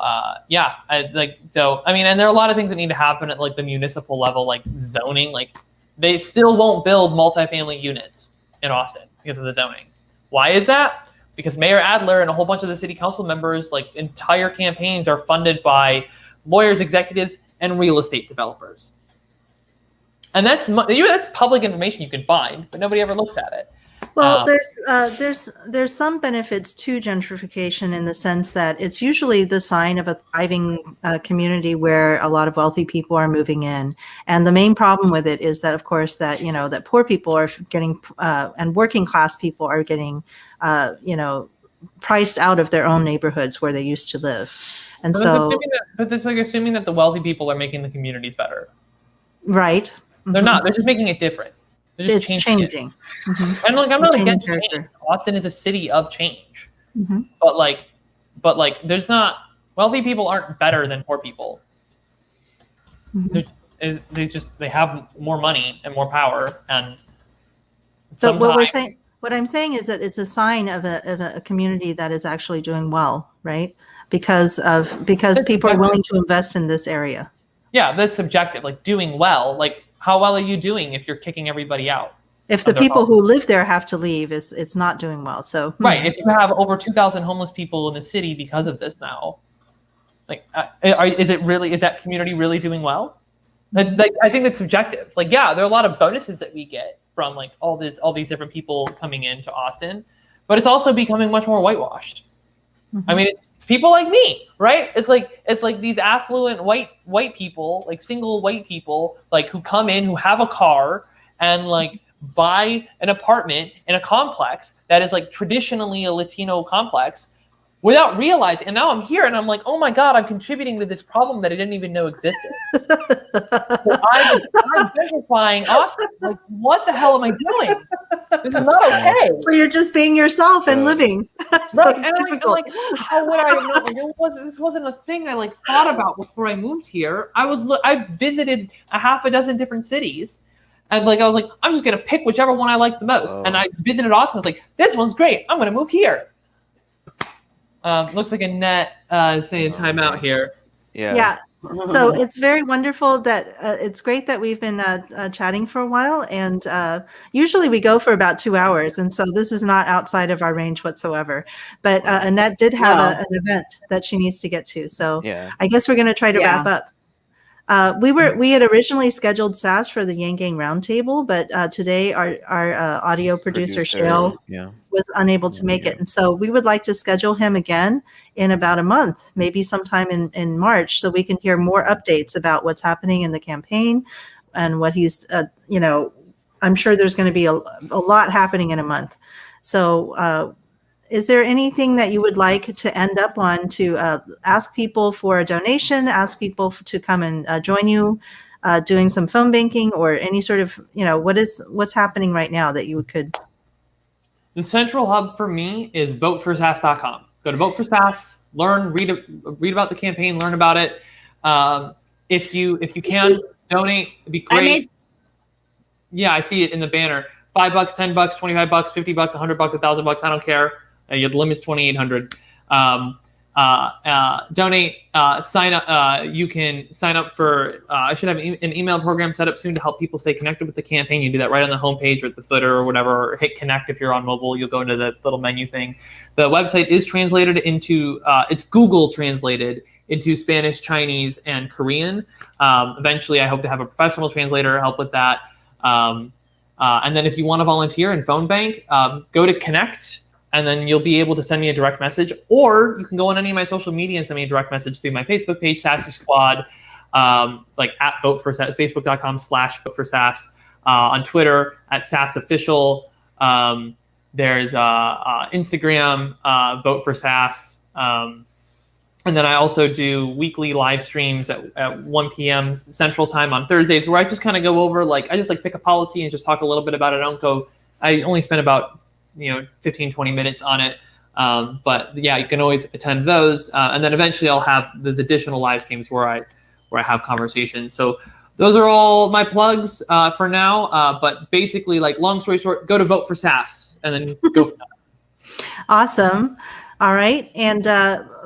yeah, and there are a lot of things that need to happen at like the municipal level, like zoning. Like they still won't build multifamily units in Austin because of the zoning. Why is that? Because Mayor Adler and a whole bunch of the city council members, like entire campaigns are funded by lawyers, executives, and real estate developers. And that's public information you can find, but nobody ever looks at it. Well, there's some benefits to gentrification in the sense that it's usually the sign of a thriving community where a lot of wealthy people are moving in. And the main problem with it is that, of course, that that poor people are getting and working class people are getting priced out of their own neighborhoods where they used to live. And but it's like assuming that the wealthy people are making the communities better. Right. They're not. They're just making it different. It's changing. Mm-hmm. And I'm not against change. Austin is a city of change. Mm-hmm. But there's not, wealthy people aren't better than poor people. Mm-hmm. They have more money and more power. And so what I'm saying is that it's a sign of a community that is actually doing well, right? Because people are willing to invest in this area. Yeah, that's subjective. Like doing well, like how well are you doing if you're kicking everybody out? If the people who live there have to leave, it's not doing well. So right, if you have over 2,000 homeless people in the city because of this now, like, is that community really doing well? Like, I think it's subjective. Like, yeah, there are a lot of bonuses that we get from like all these different people coming into Austin, but it's also becoming much more whitewashed. Mm-hmm. I mean, it's people like me, right? It's like these affluent white people, like single white people, like who come in, who have a car and like buy an apartment in a complex that is like traditionally a Latino complex without realizing. And now I'm here and I'm like, oh my God, I'm contributing to this problem that I didn't even know existed. So I'm gentrifying Austin. Like, what the hell am I doing? This is not okay. Well, you're just being yourself and living. So right. And I'm like, how would I have known? This wasn't a thing I like thought about before I moved here. I visited a half a dozen different cities. And like I was like, I'm just gonna pick whichever one I like the most. And I visited Austin. I was like, this one's great. I'm gonna move here. Looks like Annette is saying time out here. Yeah. So it's very wonderful that it's great that we've been chatting for a while, and usually we go for about 2 hours, and so this is not outside of our range whatsoever. But Annette did have an event that she needs to get to, so I guess we're going to try to wrap up. We had originally scheduled Sass for the Yang Gang Roundtable, but today our audio producer Shale was unable to make it, and so we would like to schedule him again in about a month, maybe sometime in March, so we can hear more updates about what's happening in the campaign and what he's I'm sure there's going to be a lot happening in a month. So is there anything that you would like to end up on to ask people for a donation, ask people to come and join you doing some phone banking or any sort of, what's happening right now that you could? The central hub for me is voteforsass.com. Go to Vote for Sass, learn, read about the campaign, learn about it. If you can donate, it'd be great. I see it in the banner. $5, $10, $25, $50, $100, $1,000. I don't care. The limit's 2,800. Donate. Sign up. You can sign up for. I should have an email program set up soon to help people stay connected with the campaign. You do that right on the homepage or at the footer or whatever. Or hit connect if you're on mobile. You'll go into the little menu thing. The website is translated into. It's Google translated into Spanish, Chinese, and Korean. Eventually, I hope to have a professional translator help with that. And then if you want to volunteer in phone bank, go to Connect. And then you'll be able to send me a direct message, or you can go on any of my social media and send me a direct message through my Facebook page, Sassy Squad, like at Vote for Sass, Facebook.com/Vote for Sass, on Twitter at Sass Official. There's Instagram, Vote for Sass. And then I also do weekly live streams at 1 p.m. Central Time on Thursdays, where I just kind of go over, I just pick a policy and just talk a little bit about it. I only spend about 15, 20 minutes on it. But yeah, you can always attend those. And then eventually I'll have those additional live streams where I have conversations. So those are all my plugs for now. But basically, long story short, go to Vote for Sass and then go for that. Awesome. All right. And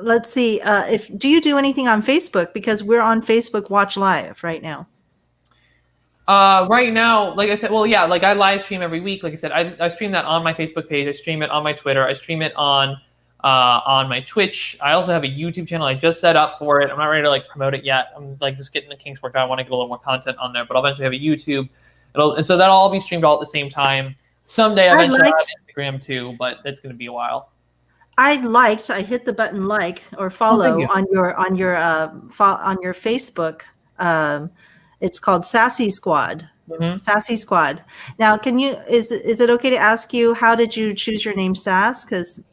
let's see. Do you do anything on Facebook? Because we're on Facebook Watch Live right now. Right now, like I said, well, yeah, like I live stream every week. Like I said, I stream that on my Facebook page. I stream it on my Twitter. I stream it on my Twitch. I also have a YouTube channel I just set up for it. I'm not ready to like promote it yet. I'm like just getting the kinks worked out. I want to get a little more content on there, but I'll eventually have a YouTube. And so that'll all be streamed all at the same time. Someday, eventually, I'll have Instagram too, but it's going to be a while. I hit the button like or follow on your Facebook. It's called Sassy Squad. Mm-hmm. Sassy Squad. Now, is it okay to ask you, how did you choose your name Sass? Because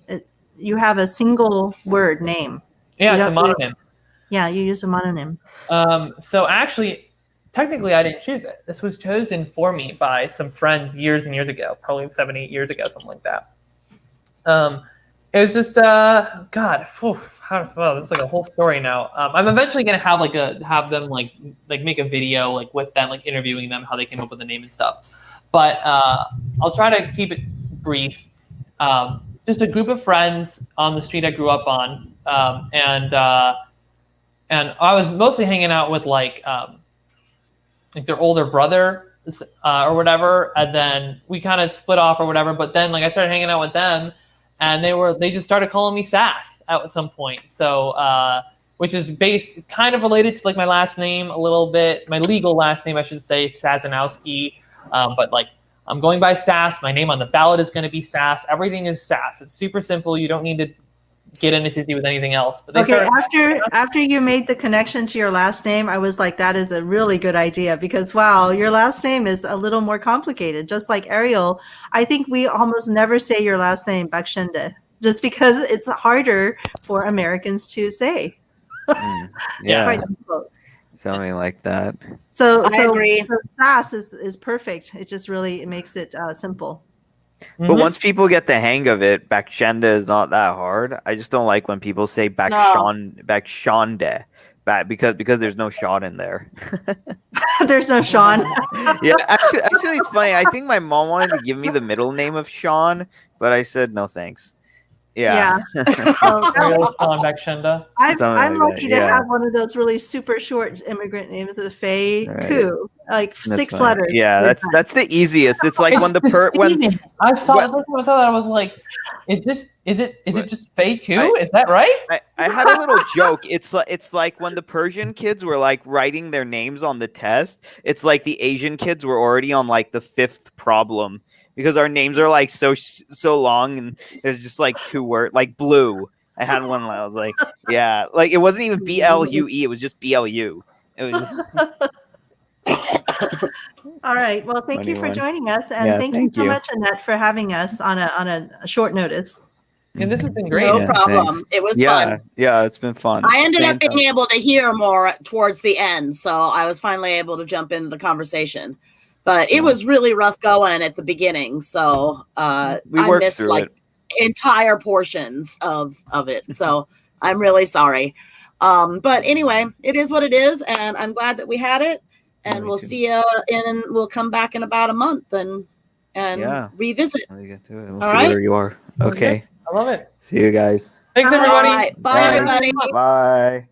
you have a single word name. Yeah, it's a mononym. Yeah, you use a mononym. So actually, technically, I didn't choose it. This was chosen for me by some friends years and years ago, probably 7, 8 years ago, something like that. It was just God. It's like a whole story now. I'm eventually gonna have them like make a video like with them, like interviewing them, how they came up with the name and stuff. But I'll try to keep it brief. Just a group of friends on the street I grew up on, and I was mostly hanging out with like their older brother or whatever, and then we kind of split off or whatever. But then like I started hanging out with them. And they just started calling me Sass at some point. So, which is kind of related to like my last name a little bit, my legal last name, I should say, Sazanowski. But like I'm going by Sass. My name on the ballot is going to be Sass. Everything is Sass. It's super simple. You don't need to get into tizzy with anything else. But after you made the connection to your last name, I was like, that is a really good idea, because wow, your last name is a little more complicated. Just like Ariel, I think we almost never say your last name Bakshende, just because it's harder for Americans to say. Yeah, something like that. So I agree. So Sass is perfect. It just really makes it simple. But once people get the hang of it, Bakshende is not that hard. I just don't like when people say Bakshende, because there's no Sean in there. There's no Sean. Yeah, actually, it's funny. I think my mom wanted to give me the middle name of Sean, but I said no thanks. Yeah. Sean Bakshende. I'm lucky to have one of those really super short immigrant names of Faye Koo, like that's 6 letters. Yeah, that's the easiest. It's like when I saw that, I was like, is it just Faye Koo? Is that right? I had a little joke. It's like when the Persian kids were like writing their names on the test. It's like the Asian kids were already on like the 5th problem. Because our names are like so long, and it's just like 2 words, like Blue. I had one. I was like, yeah, like it wasn't even BLUE. It was just BLU. It was just. All right. Well, thank you for joining us, and thank you so much, Annette, for having us on a short notice. And this has been great. No problem. Thanks. It was fun. Yeah, it's been fun. I ended up being able to hear more towards the end, so I was finally able to jump into the conversation. But it was really rough going at the beginning, so I missed like entire portions of it. So I'm really sorry. But anyway, it is what it is, and I'm glad that we had it. And we'll see you we'll come back in about a month and revisit. We'll see where you are. Okay. I love it. See you guys. Thanks, everybody. All right. Bye, everybody. Bye.